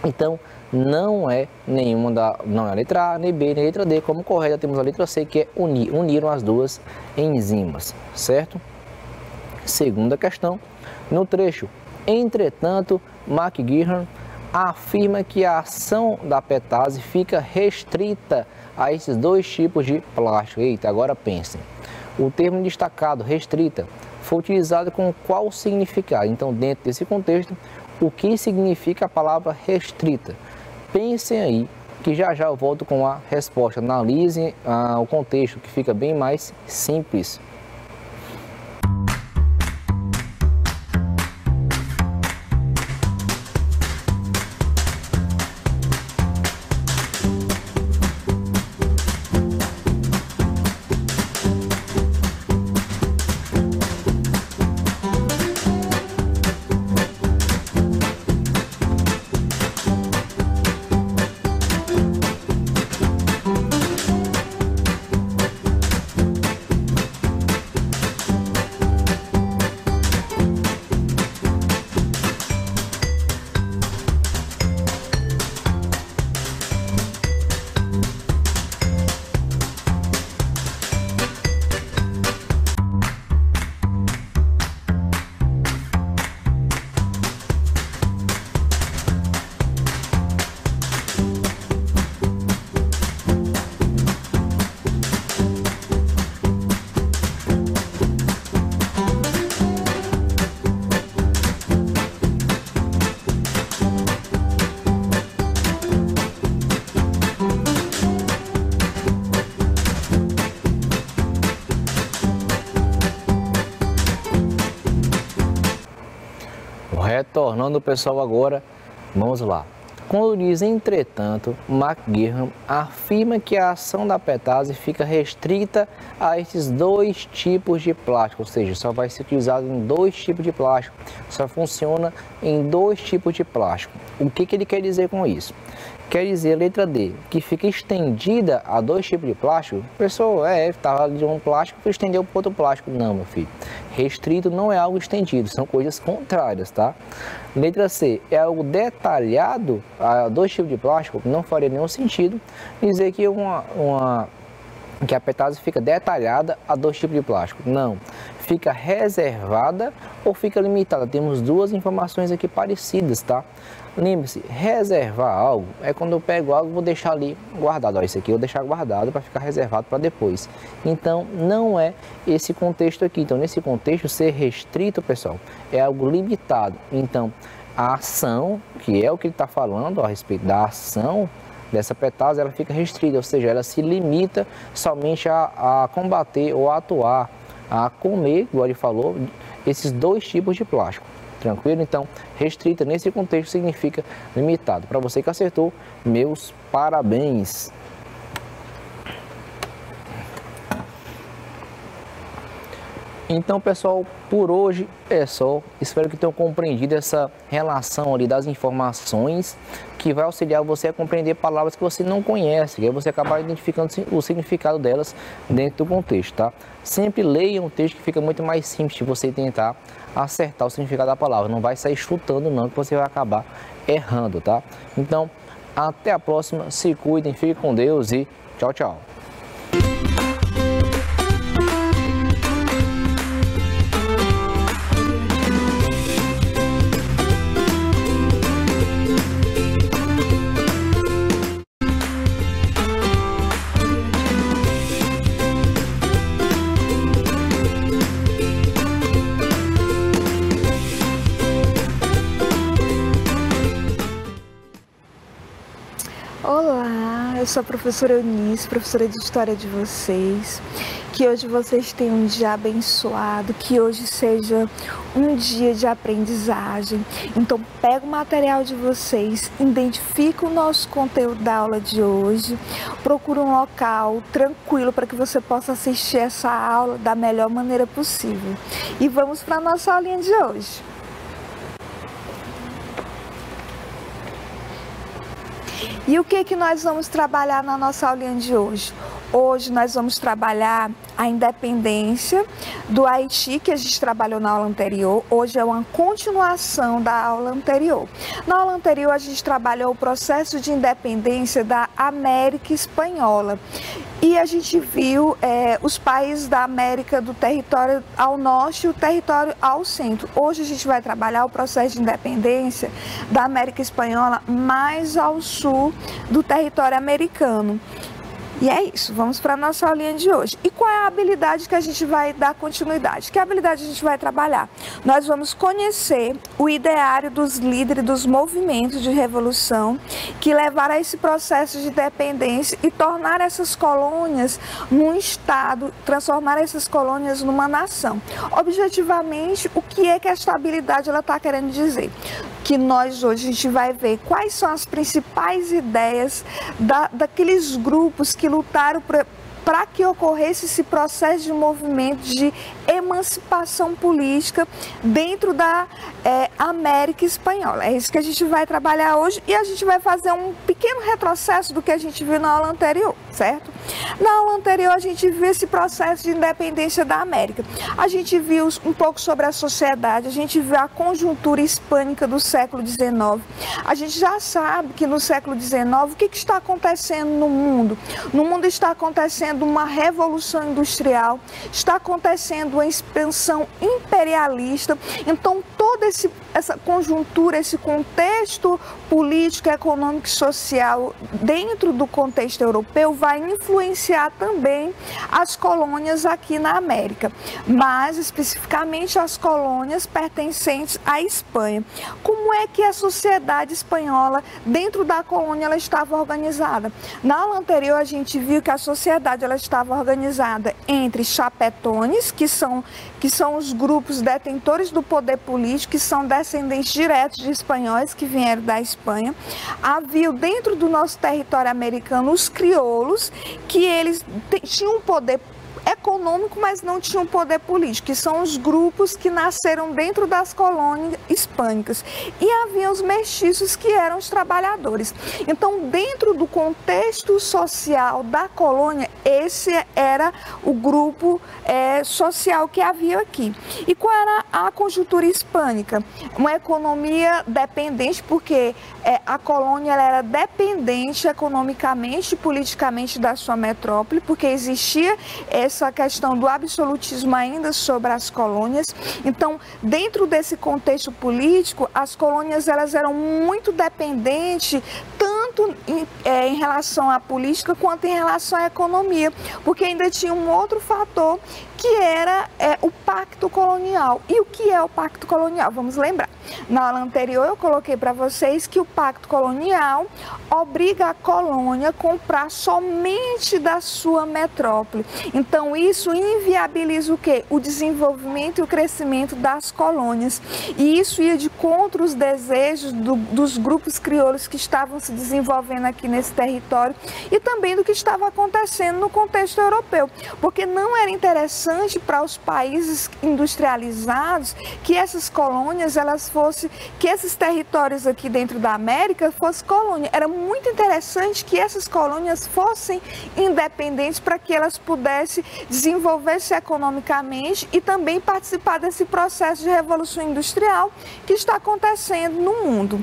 Então, não é nenhuma não é a letra A, nem B, nem a letra D, como correta temos a letra C, que é unir, uniram as duas enzimas, certo? Segunda questão, no trecho, entretanto, McGeehan afirma que a ação da petase fica restrita a esses dois tipos de plástico. Eita, agora pensem. O termo destacado, restrita, foi utilizado com qual significado? Então, dentro desse contexto, o que significa a palavra restrita? Pensem aí, que já eu volto com a resposta. Analisem o contexto, que fica bem mais simples. Retornando, pessoal, agora, vamos lá. Quando diz, entretanto, McGeehan afirma que a ação da petase fica restrita a esses dois tipos de plástico, ou seja, só vai ser utilizado em dois tipos de plástico, só funciona em dois tipos de plástico. O que ele quer dizer com isso? Quer dizer, letra D, que fica estendida a dois tipos de plástico. Pessoal, estava de um plástico e estendeu para outro plástico. Não, meu filho. Restrito não é algo estendido, são coisas contrárias, tá? Letra C, é algo detalhado a dois tipos de plástico. Não faria nenhum sentido dizer que que a petase fica detalhada a dois tipos de plástico. Não, fica reservada ou fica limitada. Temos duas informações aqui parecidas, tá? Lembre-se, reservar algo é quando eu pego algo e vou deixar ali guardado. Ó, isso aqui eu vou deixar guardado para ficar reservado para depois. Então, não é esse contexto aqui. Então, nesse contexto, ser restrito, pessoal, é algo limitado. Então, a ação, que é o que ele está falando a respeito da ação dessa petase, ela fica restrita, ou seja, ela se limita somente a combater ou a atuar, a comer, igual ele falou, esses dois tipos de plástico. Tranquilo? Então, restrita nesse contexto significa limitado. Para você que acertou, meus parabéns. Então, pessoal, por hoje é só. Espero que tenham compreendido essa relação ali das informações que vai auxiliar você a compreender palavras que você não conhece, que aí você acabar identificando o significado delas dentro do contexto, tá? Sempre leia um texto que fica muito mais simples de você tentar acertar o significado da palavra. Não vai sair chutando não, que você vai acabar errando, tá? Então, até a próxima. Se cuidem, fiquem com Deus e tchau, tchau. Olá, eu sou a professora Eunice, professora de História de vocês. Que hoje vocês tenham um dia abençoado, que hoje seja um dia de aprendizagem. Então, pega o material de vocês, identifica o nosso conteúdo da aula de hoje, procura um local tranquilo para que você possa assistir essa aula da melhor maneira possível. E vamos para a nossa aulinha de hoje. E o que nós vamos trabalhar na nossa aulinha de hoje? Hoje nós vamos trabalhar a independência do Haiti, que a gente trabalhou na aula anterior. Hoje é uma continuação da aula anterior. Na aula anterior a gente trabalhou o processo de independência da América Espanhola. E a gente viu os países da América do território ao norte e o território ao centro. Hoje a gente vai trabalhar o processo de independência da América Espanhola mais ao sul do território americano. E é isso, vamos para a nossa aulinha de hoje. E qual é a habilidade que a gente vai dar continuidade? Que habilidade a gente vai trabalhar? Nós vamos conhecer o ideário dos líderes dos movimentos de revolução que levaram a esse processo de independência e tornar essas colônias num estado, transformar essas colônias numa nação. Objetivamente, o que é que esta habilidade ela está querendo dizer? Que nós hoje a gente vai ver quais são as principais ideias daqueles grupos que lutaram para que ocorresse esse processo de movimento de emancipação política dentro da América Espanhola. É isso que a gente vai trabalhar hoje e a gente vai fazer um pequeno retrocesso do que a gente viu na aula anterior, certo? Na aula anterior a gente viu esse processo de independência da América. A gente viu um pouco sobre a sociedade, a gente viu a conjuntura hispânica do século XIX. A gente já sabe que no século XIX o que está acontecendo no mundo? No mundo está acontecendo uma revolução industrial, está acontecendo uma expansão imperialista. Então toda essa conjuntura, esse contexto político, econômico e social dentro do contexto europeu vai influenciar também as colônias aqui na América, mais especificamente as colônias pertencentes à Espanha. Como é que a sociedade espanhola dentro da colônia ela estava organizada? Na aula anterior a gente viu que a sociedade ela estava organizada entre chapetones, que são os grupos detentores do poder político, que são descendentes diretos de espanhóis que vieram da Espanha. Havia dentro do nosso território americano os crioulos, que eles tinham um poder econômico, mas não tinham poder político, que são os grupos que nasceram dentro das colônias hispânicas. E havia os mestiços, que eram os trabalhadores. Então, dentro do contexto social da colônia, esse era o grupo social que havia aqui. E qual era a conjuntura hispânica? Uma economia dependente, porque a colônia ela era dependente economicamente e politicamente da sua metrópole, porque existia essa questão do absolutismo ainda sobre as colônias. Então, dentro desse contexto político, as colônias elas eram muito dependentes, tanto em relação à política quanto em relação à economia, porque ainda tinha um outro fator, que era o pacto colonial. E o que é o pacto colonial? Vamos lembrar. Na aula anterior eu coloquei para vocês que o pacto colonial obriga a colônia a comprar somente da sua metrópole. Então isso inviabiliza o quê? O desenvolvimento e o crescimento das colônias. E isso ia de contra os desejos dos grupos crioulos que estavam se desenvolvendo aqui nesse território e também do que estava acontecendo no contexto europeu. Porque não era interessante para os países industrializados que essas colônias que esses territórios aqui dentro da América fossem colônia. Era muito interessante que essas colônias fossem independentes para que elas pudessem desenvolver-se economicamente e também participar desse processo de revolução industrial que está acontecendo no mundo.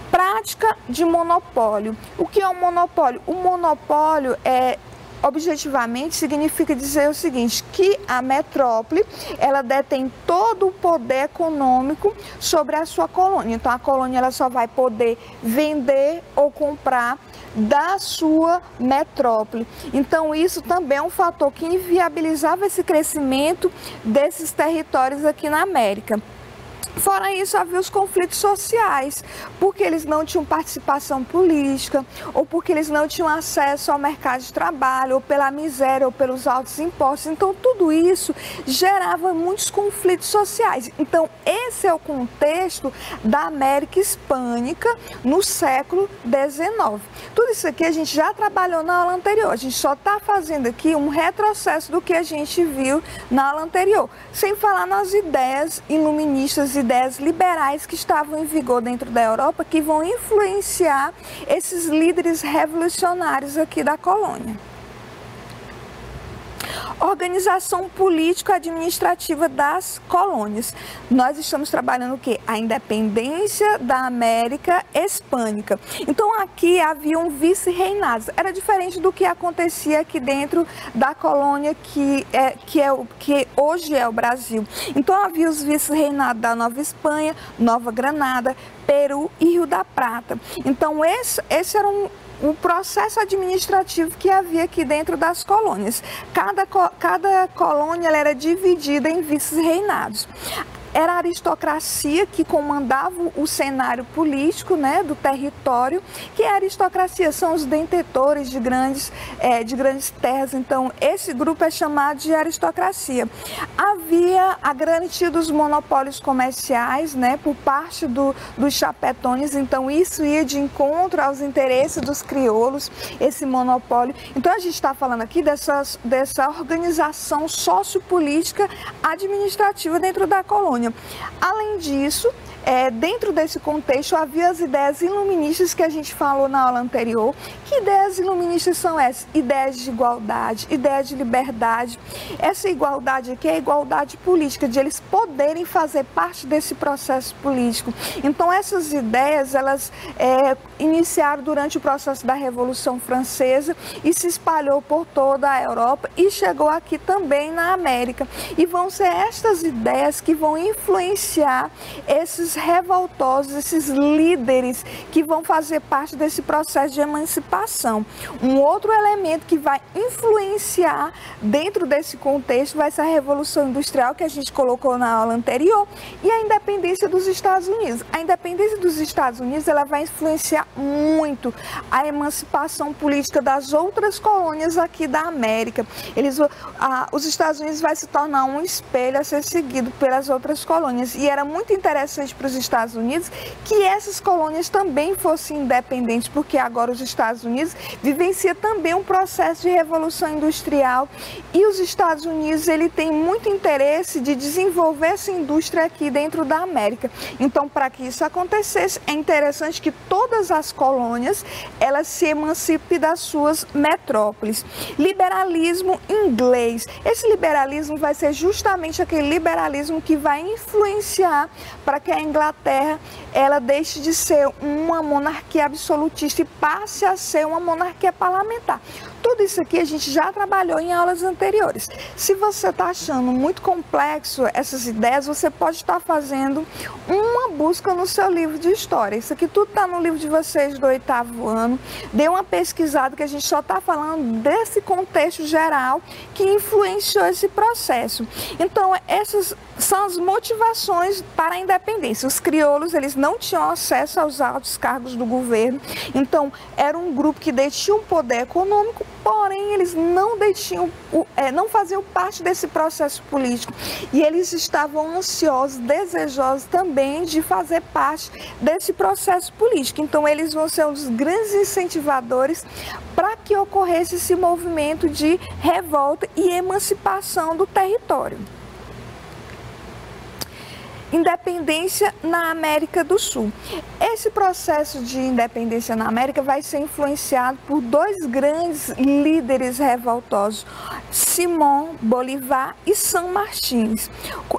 Prática de monopólio. O que é um monopólio? O monopólio objetivamente significa dizer o seguinte, que a metrópole ela detém todo o poder econômico sobre a sua colônia. Então a colônia ela só vai poder vender ou comprar da sua metrópole. Então isso também é um fator que inviabilizava esse crescimento desses territórios aqui na América. Fora isso, havia os conflitos sociais, porque eles não tinham participação política, ou porque eles não tinham acesso ao mercado de trabalho, ou pela miséria, ou pelos altos impostos. Então, tudo isso gerava muitos conflitos sociais. Então, esse é o contexto da América Hispânica no século XIX. Tudo isso aqui a gente já trabalhou na aula anterior, a gente só está fazendo aqui um retrocesso do que a gente viu na aula anterior, sem falar nas ideias iluministas, ideias liberais que estavam em vigor dentro da Europa, que vão influenciar esses líderes revolucionários aqui da colônia. Organização político-administrativa das colônias. Nós estamos trabalhando o quê? A independência da América Hispânica. Então aqui haviam vice-reinados. Era diferente do que acontecia aqui dentro da colônia que hoje é o Brasil. Então havia os vice-reinados da Nova Espanha, Nova Granada, Peru e Rio da Prata. Então esse era um processo administrativo que havia aqui dentro das colônias. Cada colônia ela era dividida em vice-reinados. Era a aristocracia que comandava o cenário político, né, do território, que a aristocracia são os detentores de grandes terras. Então, esse grupo é chamado de aristocracia. Havia a garantia dos monopólios comerciais, né, por parte dos chapetones. Então, isso ia de encontro aos interesses dos crioulos, esse monopólio. Então, a gente está falando aqui dessa organização sociopolítica administrativa dentro da colônia. Além disso, dentro desse contexto, havia as ideias iluministas que a gente falou na aula anterior. Que ideias iluministas são essas? Ideias de igualdade, ideias de liberdade. Essa igualdade aqui é a igualdade política, de eles poderem fazer parte desse processo político. Então, essas ideias, elas iniciaram durante o processo da Revolução Francesa e se espalhou por toda a Europa e chegou aqui também na América. E vão ser estas ideias que vão influenciar esses revoltosos, esses líderes que vão fazer parte desse processo de emancipação. Um outro elemento que vai influenciar dentro desse contexto vai ser a Revolução Industrial, que a gente colocou na aula anterior, e a independência dos Estados Unidos. A independência dos Estados Unidos ela vai influenciar muito a emancipação política das outras colônias aqui da América. Os Estados Unidos vai se tornar um espelho a ser seguido pelas outras colônias. E era muito interessante para os Estados Unidos que essas colônias também fossem independentes, porque agora os Estados Unidos vivencia também um processo de revolução industrial e os Estados Unidos ele tem muito interesse de desenvolver essa indústria aqui dentro da América. Então, para que isso acontecesse, é interessante que todas as colônias elas se emancipem das suas metrópoles. Liberalismo inglês. Esse liberalismo vai ser justamente aquele liberalismo que vai influenciar para que a Inglaterra ela deixe de ser uma monarquia absolutista e passe a ser uma monarquia parlamentar. Tudo isso aqui a gente já trabalhou em aulas anteriores. Se você está achando muito complexo essas ideias, você pode estar fazendo uma busca no seu livro de história. Isso aqui tudo está no livro de vocês do 8º ano. Dê uma pesquisada que a gente só está falando desse contexto geral que influenciou esse processo. Então, essas são as motivações para a independência. Os crioulos, eles não tinham acesso aos altos cargos do governo. Então, era um grupo que detinha um poder econômico, porém eles não faziam parte desse processo político e eles estavam ansiosos, desejosos também de fazer parte desse processo político. Então eles vão ser um dos grandes incentivadores para que ocorresse esse movimento de revolta e emancipação do território. Independência na América do Sul. Esse processo de independência na América vai ser influenciado por dois grandes líderes revoltosos, Simón Bolívar e San Martín.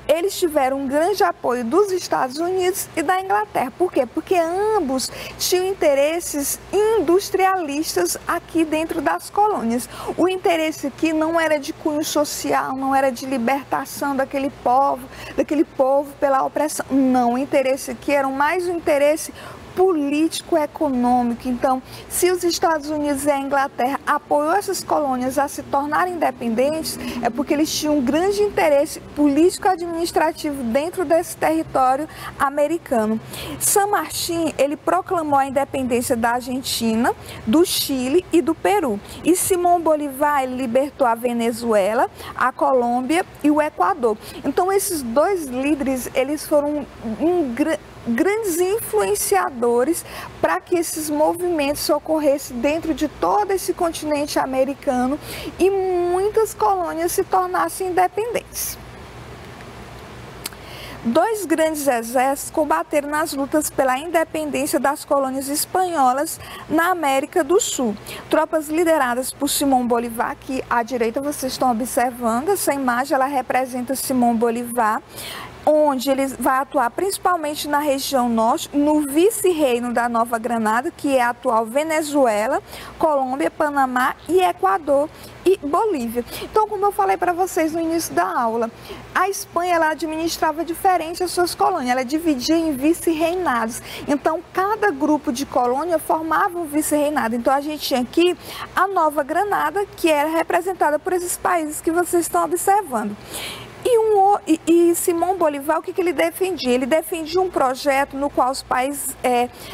Eles tiveram um grande apoio dos Estados Unidos e da Inglaterra. Por quê? Porque ambos tinham interesses industrialistas aqui dentro das colônias. O interesse aqui não era de cunho social, não era de libertação daquele povo pela opressão. Não, o interesse aqui era mais um interesse político-econômico. Então, se os Estados Unidos e a Inglaterra apoiou essas colônias a se tornarem independentes, é porque eles tinham um grande interesse político-administrativo dentro desse território americano. San Martín, ele proclamou a independência da Argentina, do Chile e do Peru. E Simón Bolívar, ele libertou a Venezuela, a Colômbia e o Equador. Então, esses dois líderes, eles foram grandes influenciadores para que esses movimentos ocorressem dentro de todo esse continente americano e muitas colônias se tornassem independentes. Dois grandes exércitos combateram nas lutas pela independência das colônias espanholas na América do Sul. Tropas lideradas por Simón Bolívar, que à direita vocês estão observando, essa imagem ela representa Simón Bolívar, onde ele vai atuar principalmente na região norte, no vice-reino da Nova Granada, que é a atual Venezuela, Colômbia, Panamá e Equador e Bolívia. Então, como eu falei para vocês no início da aula, a Espanha ela administrava diferente as suas colônias, ela dividia em vice-reinados. Então, cada grupo de colônia formava um vice-reinado. Então, a gente tinha aqui a Nova Granada, que era representada por esses países que vocês estão observando. E Simón Bolívar, o que ele defendia? Ele defendia um projeto no qual os países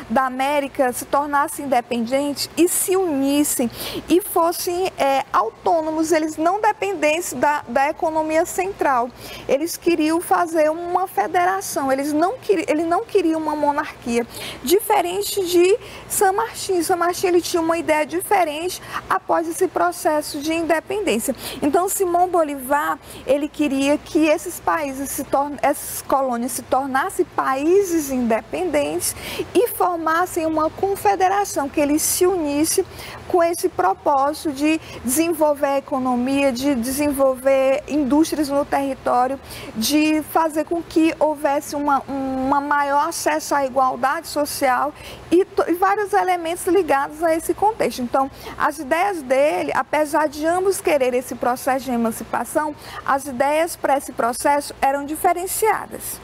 da América se tornassem independentes e se unissem e fossem autônomos, eles não dependessem da economia central. Eles queriam fazer uma federação, ele não queria uma monarquia. Diferente de San Martín. San Martín ele tinha uma ideia diferente após esse processo de independência. Então, Simón Bolívar, ele queria que esses países, essas colônias se tornassem países independentes e formassem uma confederação, que eles se unissem com esse propósito de desenvolver a economia, de desenvolver indústrias no território, de fazer com que houvesse uma maior acesso à igualdade social e vários elementos ligados a esse contexto. Então, as ideias dele, apesar de ambos quererem esse processo de emancipação, as ideias para esse processo eram diferenciadas.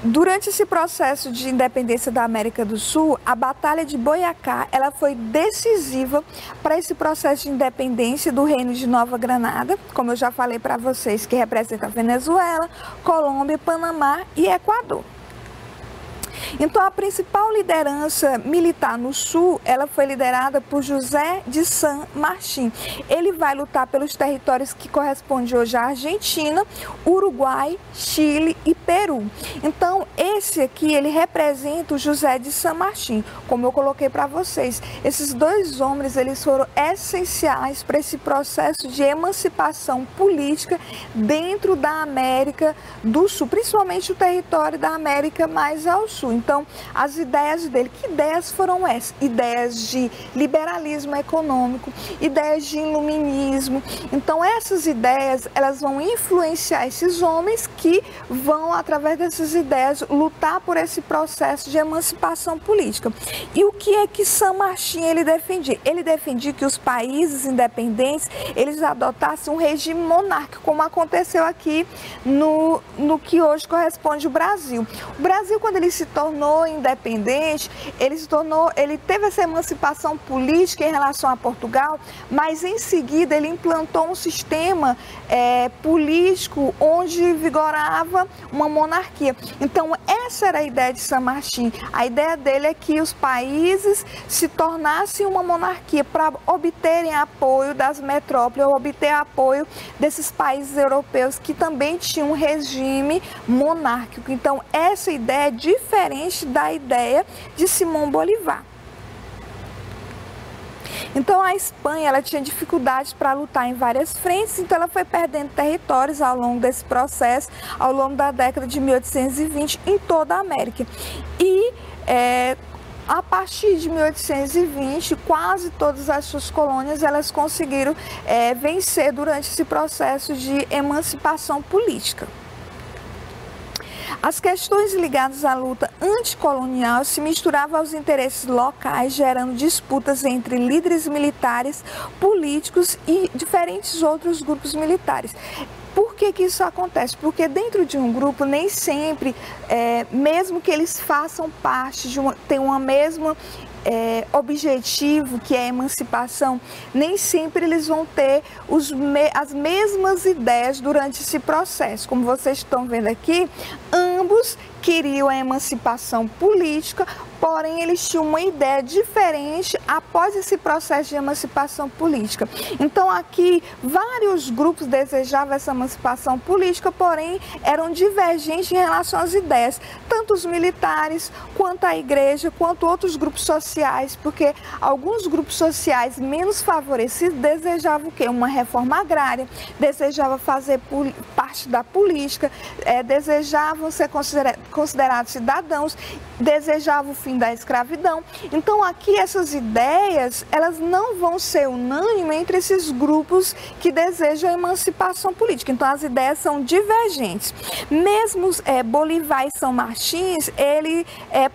Durante esse processo de independência da América do Sul, a Batalha de Boyacá ela foi decisiva para esse processo de independência do Reino de Nova Granada, como eu já falei para vocês, que representa Venezuela, Colômbia, Panamá e Equador. Então, a principal liderança militar no Sul, ela foi liderada por José de San Martín. Ele vai lutar pelos territórios que correspondem hoje à Argentina, Uruguai, Chile e Peru. Então, esse aqui, ele representa o José de San Martín, como eu coloquei para vocês. Esses dois homens, eles foram essenciais para esse processo de emancipação política dentro da América do Sul, principalmente o território da América mais ao sul. Então, as ideias dele, que ideias foram essas? Ideias de liberalismo econômico, ideias de iluminismo. Então, essas ideias, elas vão influenciar esses homens que vão, através dessas ideias, lutar por esse processo de emancipação política. E o que é que San Martín ele defendia? Ele defendia que os países independentes, eles adotassem um regime monárquico, como aconteceu aqui no que hoje corresponde ao Brasil. O Brasil, quando ele se tornou independente, ele teve essa emancipação política em relação a Portugal, mas em seguida ele implantou um sistema político onde vigorava uma monarquia. Então, essa era a ideia de San Martín. A ideia dele é que os países se tornassem uma monarquia para obterem apoio das metrópoles, ou obter apoio desses países europeus que também tinham um regime monárquico. Então, essa ideia é diferente da ideia de Simón Bolívar. Então, a Espanha ela tinha dificuldades para lutar em várias frentes, então ela foi perdendo territórios ao longo desse processo, ao longo da década de 1820, em toda a América. E a partir de 1820, quase todas as suas colônias elas conseguiram vencer durante esse processo de emancipação política. As questões ligadas à luta anticolonial se misturavam aos interesses locais, gerando disputas entre líderes militares, políticos e diferentes outros grupos militares. Por por que que isso acontece? Porque dentro de um grupo, nem sempre, mesmo que eles façam parte de tem uma mesma objetivo, que é a emancipação, nem sempre eles vão ter as mesmas ideias durante esse processo. Como vocês estão vendo aqui, ambos queriam a emancipação política, porém eles tinham uma ideia diferente após esse processo de emancipação política. Então aqui vários grupos desejavam essa emancipação política, porém eram divergentes em relação às ideias, tanto os militares, quanto a igreja, quanto outros grupos sociais, porque alguns grupos sociais menos favorecidos desejavam o quê? Uma reforma agrária, desejavam fazer parte da política, desejavam ser considerados cidadãos, desejavam o fim da escravidão. Então aqui essas ideias, elas não vão ser unânimes entre esses grupos que desejam a emancipação política. Então as ideias são divergentes. Mesmo Bolivar e São Martins, eles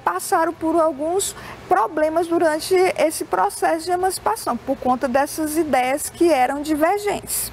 passaram por alguns problemas durante esse processo de emancipação, por conta dessas ideias que eram divergentes.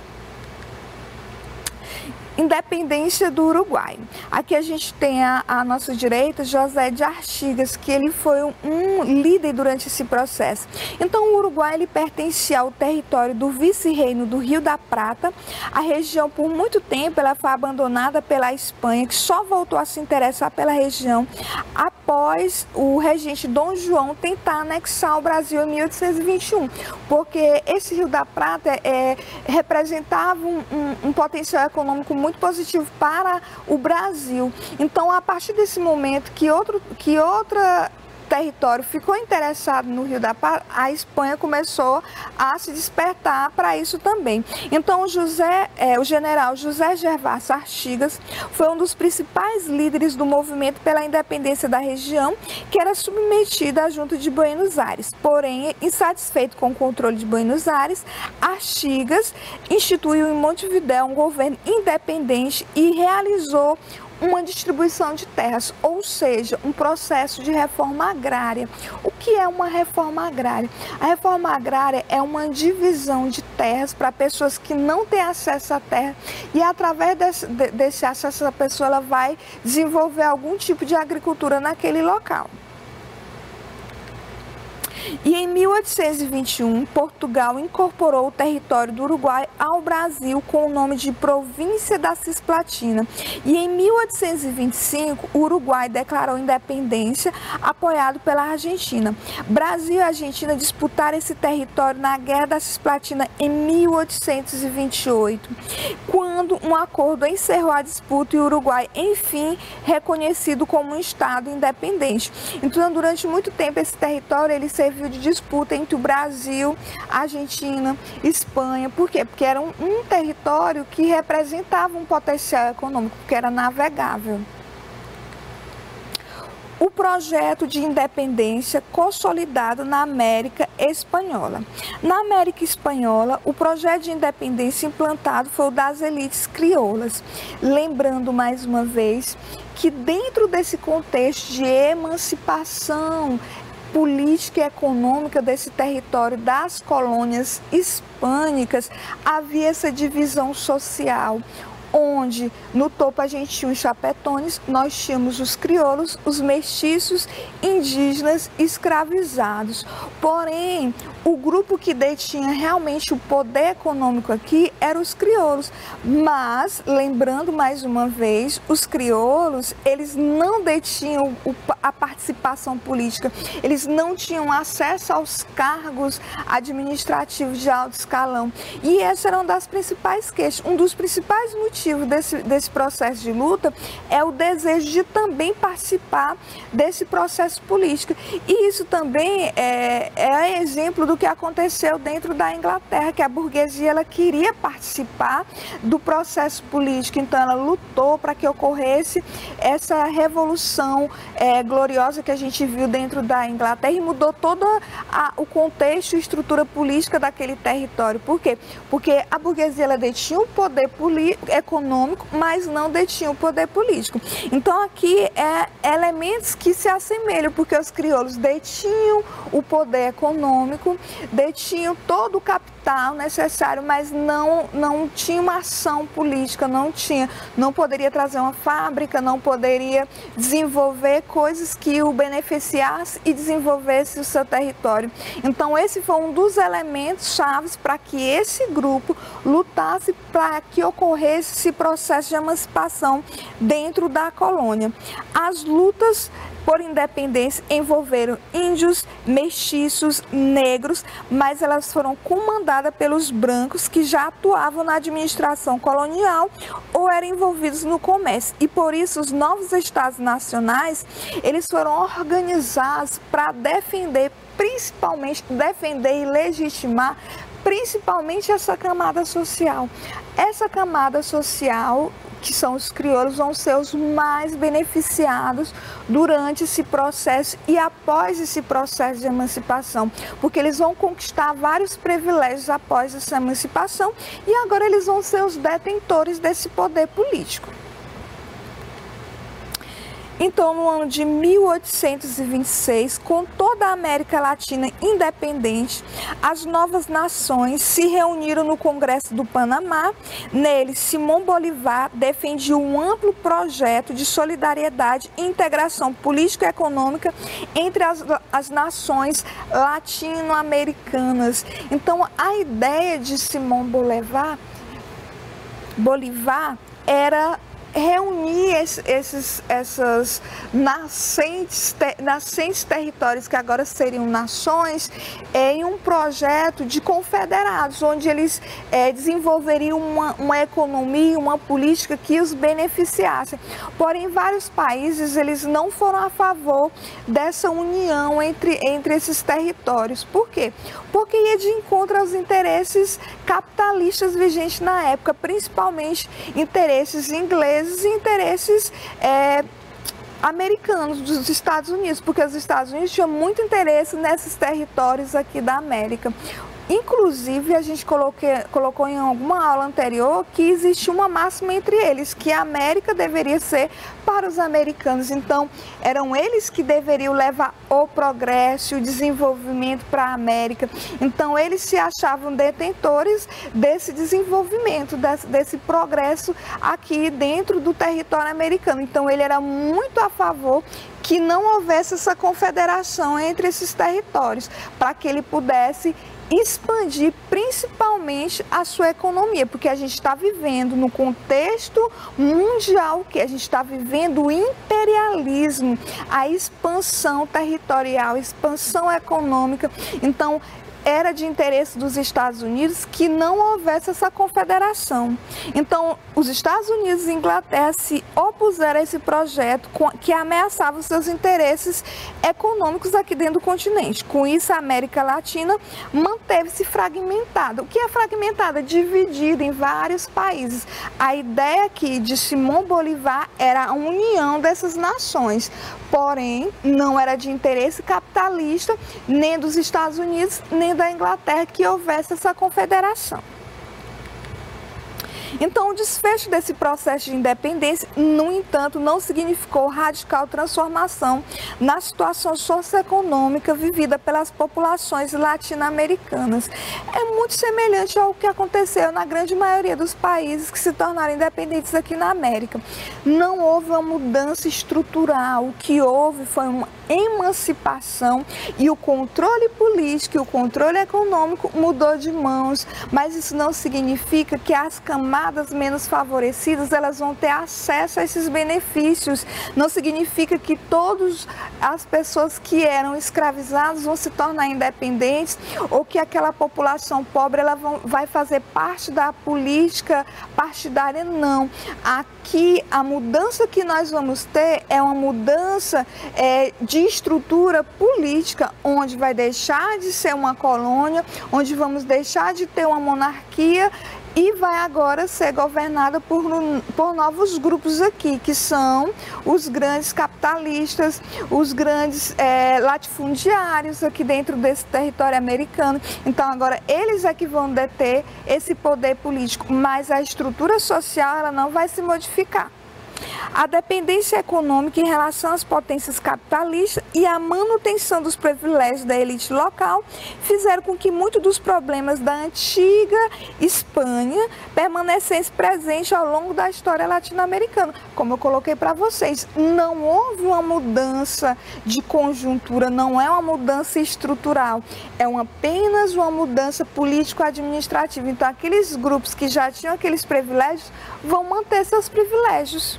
Independência do Uruguai. Aqui a gente tem à nossa direita José de Artigas, que ele foi um líder durante esse processo. Então o Uruguai ele pertencia ao território do vice-reino do Rio da Prata. A região por muito tempo ela foi abandonada pela Espanha, que só voltou a se interessar pela região após o regente Dom João tentar anexar o Brasil em 1821, porque esse Rio da Prata representava um potencial econômico muito positivo para o Brasil. Então, a partir desse momento que outro território ficou interessado no Rio da Prata, a Espanha começou a se despertar para isso também. Então, o general José Gervásio Artigas foi um dos principais líderes do movimento pela independência da região, que era submetida à Junta de Buenos Aires. Porém, insatisfeito com o controle de Buenos Aires, Artigas instituiu em Montevidéu um governo independente e realizou uma distribuição de terras, ou seja, um processo de reforma agrária. O que é uma reforma agrária? A reforma agrária é uma divisão de terras para pessoas que não têm acesso à terra, e através desse acesso a pessoa ela vai desenvolver algum tipo de agricultura naquele local. E em 1821, Portugal incorporou o território do Uruguai ao Brasil com o nome de Província da Cisplatina. E em 1825, o Uruguai declarou independência, apoiado pela Argentina. Brasil e Argentina disputaram esse território na Guerra da Cisplatina em 1828, quando um acordo encerrou a disputa e o Uruguai, enfim, reconhecido como um Estado independente. Então, durante muito tempo, esse território ele serviu de disputa entre o Brasil, Argentina, Espanha. Por quê? Porque era um território que representava um potencial econômico, porque era navegável. O projeto de independência consolidado na América Espanhola. Na América Espanhola, o projeto de independência implantado foi o das elites crioulas. Lembrando mais uma vez que dentro desse contexto de emancipação política e econômica desse território das colônias hispânicas, havia essa divisão social, onde no topo a gente tinha os chapetones, nós tínhamos os crioulos, os mestiços, indígenas, escravizados. Porém, o grupo que detinha realmente o poder econômico aqui eram os crioulos. Mas, lembrando mais uma vez, os crioulos, eles não detinham a participação política, eles não tinham acesso aos cargos administrativos de alto escalão. E essa era uma das principais queixas, um dos principais motivos desse processo de luta é o desejo de também participar desse processo político. E isso também é exemplo do que aconteceu dentro da Inglaterra, que a burguesia ela queria participar do processo político, então ela lutou para que ocorresse essa revolução gloriosa que a gente viu dentro da Inglaterra e mudou todo o contexto e estrutura política daquele território. Por quê? Porque a burguesia ela detinha o poder econômico, mas não detinha o poder político. Então aqui elementos que se assemelham, porque os crioulos detinham o poder econômico, detinham todo o capital capital necessário, mas não tinha uma ação política, não poderia trazer uma fábrica, não poderia desenvolver coisas que o beneficiasse e desenvolvesse o seu território. Então esse foi um dos elementos chaves para que esse grupo lutasse para que ocorresse esse processo de emancipação dentro da colônia. As lutas por independência envolveram índios, mestiços, negros, mas elas foram comandadas pelos brancos que já atuavam na administração colonial ou eram envolvidos no comércio. E por isso os novos estados nacionais, eles foram organizados para defender, principalmente defender e legitimar principalmente essa camada social. Essa camada social, que são os crioulos, vão ser os mais beneficiados durante esse processo e após esse processo de emancipação, porque eles vão conquistar vários privilégios após essa emancipação e agora eles vão ser os detentores desse poder político. Então, no ano de 1826, com toda a América Latina independente, as novas nações se reuniram no Congresso do Panamá. Nele, Simão Bolívar defendia um amplo projeto de solidariedade e integração política e econômica entre as nações latino-americanas. Então, a ideia de Simão Bolívar era reunir esses nascentes territórios, que agora seriam nações, em um projeto de confederados, onde eles desenvolveriam uma economia, uma política que os beneficiasse. Porém, vários países eles não foram a favor dessa união entre esses territórios. Por quê? Porque ia de encontro aos interesses capitalistas vigentes na época, principalmente interesses ingleses e interesses americanos dos Estados Unidos, porque os Estados Unidos tinham muito interesse nesses territórios aqui da América. Inclusive, a gente colocou em alguma aula anterior que existe uma máxima entre eles, que a América deveria ser para os americanos. Então, eram eles que deveriam levar o progresso e o desenvolvimento para a América. Então, eles se achavam detentores desse desenvolvimento, desse progresso aqui dentro do território americano. Então, ele era muito a favor que não houvesse essa confederação entre esses territórios, para que ele pudesse expandir principalmente a sua economia, porque a gente está vivendo no contexto mundial, que a gente está vivendo o imperialismo, a expansão territorial, expansão econômica. Então, era de interesse dos Estados Unidos que não houvesse essa confederação. Então, os Estados Unidos e Inglaterra se opuseram a esse projeto que ameaçava os seus interesses econômicos aqui dentro do continente. Com isso, a América Latina manteve-se fragmentada. O que é fragmentada? Dividida em vários países. A ideia aqui de Simão Bolívar era a união dessas nações, porém, não era de interesse capitalista nem dos Estados Unidos, nem da Inglaterra que houvesse essa confederação. Então, o desfecho desse processo de independência, no entanto, não significou radical transformação na situação socioeconômica vivida pelas populações latino-americanas. É muito semelhante ao que aconteceu na grande maioria dos países que se tornaram independentes aqui na América. Não houve uma mudança estrutural, o que houve foi uma emancipação e o controle político e o controle econômico mudou de mãos, mas isso não significa que as camadas menos favorecidas elas vão ter acesso a esses benefícios. Não significa que todas as pessoas que eram escravizadas vão se tornar independentes ou que aquela população pobre ela vai fazer parte da política partidária, não. Aqui a mudança que nós vamos ter é uma mudança de estrutura política, onde vai deixar de ser uma colônia, onde vamos deixar de ter uma monarquia e vai agora ser governada por novos grupos aqui, que são os grandes capitalistas, os grandes latifundiários aqui dentro desse território americano. Então agora eles é que vão deter esse poder político, mas a estrutura social ela não vai se modificar. A dependência econômica em relação às potências capitalistas e a manutenção dos privilégios da elite local fizeram com que muitos dos problemas da antiga Espanha permanecessem presentes ao longo da história latino-americana. Como eu coloquei para vocês, não houve uma mudança de conjuntura, não é uma mudança estrutural, é apenas uma mudança político-administrativa. Então, aqueles grupos que já tinham aqueles privilégios vão manter seus privilégios.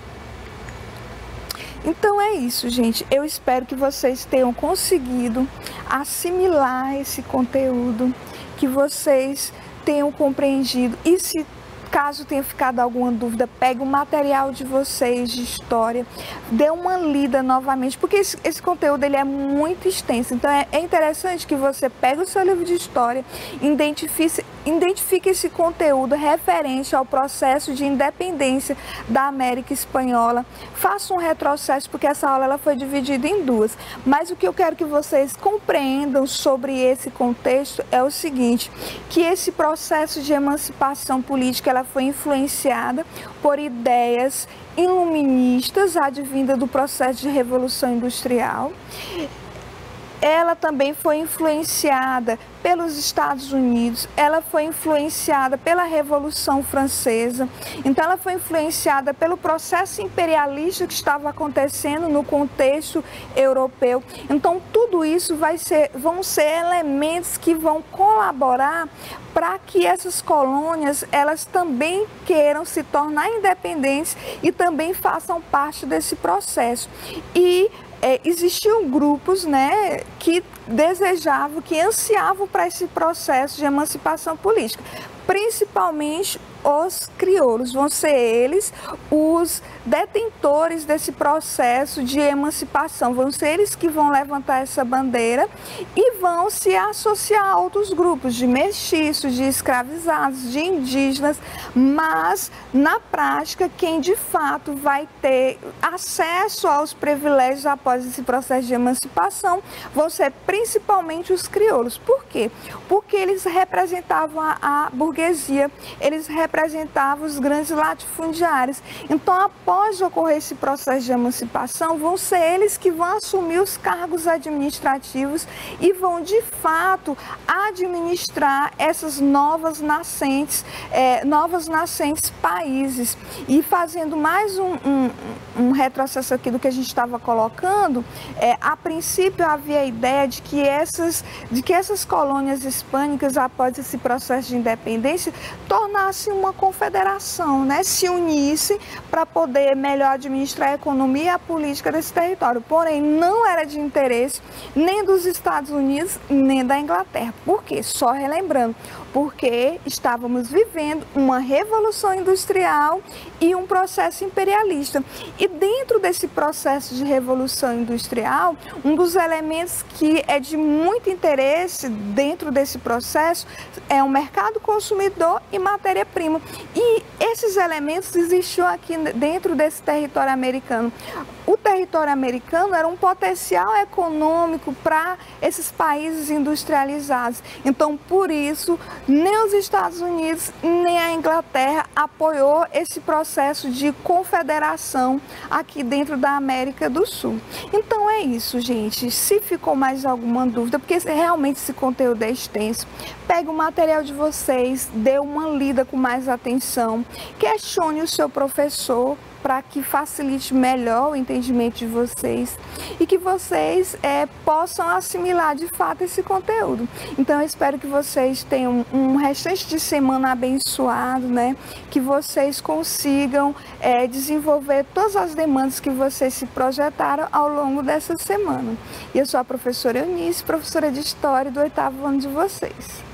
Então é isso, gente. Eu espero que vocês tenham conseguido assimilar esse conteúdo, que vocês tenham compreendido. E se caso tenha ficado alguma dúvida, pegue o material de vocês de história, dê uma lida novamente, porque esse conteúdo ele é muito extenso. Então é interessante que você pegue o seu livro de história, identifique esse conteúdo referente ao processo de independência da América Espanhola, faça um retrocesso, porque essa aula ela foi dividida em duas. Mas o que eu quero que vocês compreendam sobre esse contexto é o seguinte, que esse processo de emancipação política ela foi influenciada por ideias iluministas advindas do processo de Revolução Industrial. Ela também foi influenciada pelos Estados Unidos, ela foi influenciada pela Revolução Francesa, então ela foi influenciada pelo processo imperialista que estava acontecendo no contexto europeu. Então tudo isso vão ser elementos que vão colaborar para que essas colônias elas também queiram se tornar independentes e também façam parte desse processo. E existiam grupos, né, que desejavam, que ansiavam para esse processo de emancipação política, principalmente os crioulos. Vão ser eles os detentores desse processo de emancipação, vão ser eles que vão levantar essa bandeira e vão se associar a outros grupos de mestiços, de escravizados, de indígenas, mas na prática quem de fato vai ter acesso aos privilégios após esse processo de emancipação vão ser principalmente os crioulos. Por quê? Porque eles representavam a burguesia, eles representavam os grandes latifundiários. Então, após ocorrer esse processo de emancipação, vão ser eles que vão assumir os cargos administrativos e vão, de fato, administrar essas novas nascentes países. E fazendo mais um retrocesso aqui do que a gente estava colocando, a princípio havia a ideia de que essas colônias hispânicas, após esse processo de independência, tornassem uma confederação, né? Se unissem para poder melhor administrar a economia e a política desse território. Porém, não era de interesse nem dos Estados Unidos, nem da Inglaterra. Por quê? Só relembrando, porque estávamos vivendo uma revolução industrial e um processo imperialista. E dentro desse processo de revolução industrial, um dos elementos que é de muito interesse dentro desse processo é o mercado consumidor e matéria-prima. E esses elementos existiam aqui dentro desse território americano. O território americano era um potencial econômico para esses países industrializados. Então, por isso, nem os Estados Unidos, nem a Inglaterra apoiou esse processo de confederação aqui dentro da América do Sul. Então, é isso, gente. Se ficou mais alguma dúvida, porque realmente esse conteúdo é extenso, pegue o material de vocês, dê uma lida com mais atenção, questione o seu professor, para que facilite melhor o entendimento de vocês e que vocês possam assimilar de fato esse conteúdo. Então eu espero que vocês tenham um restante de semana abençoado, né? Que vocês consigam desenvolver todas as demandas que vocês se projetaram ao longo dessa semana. E eu sou a professora Eunice, professora de História do 8º ano de vocês.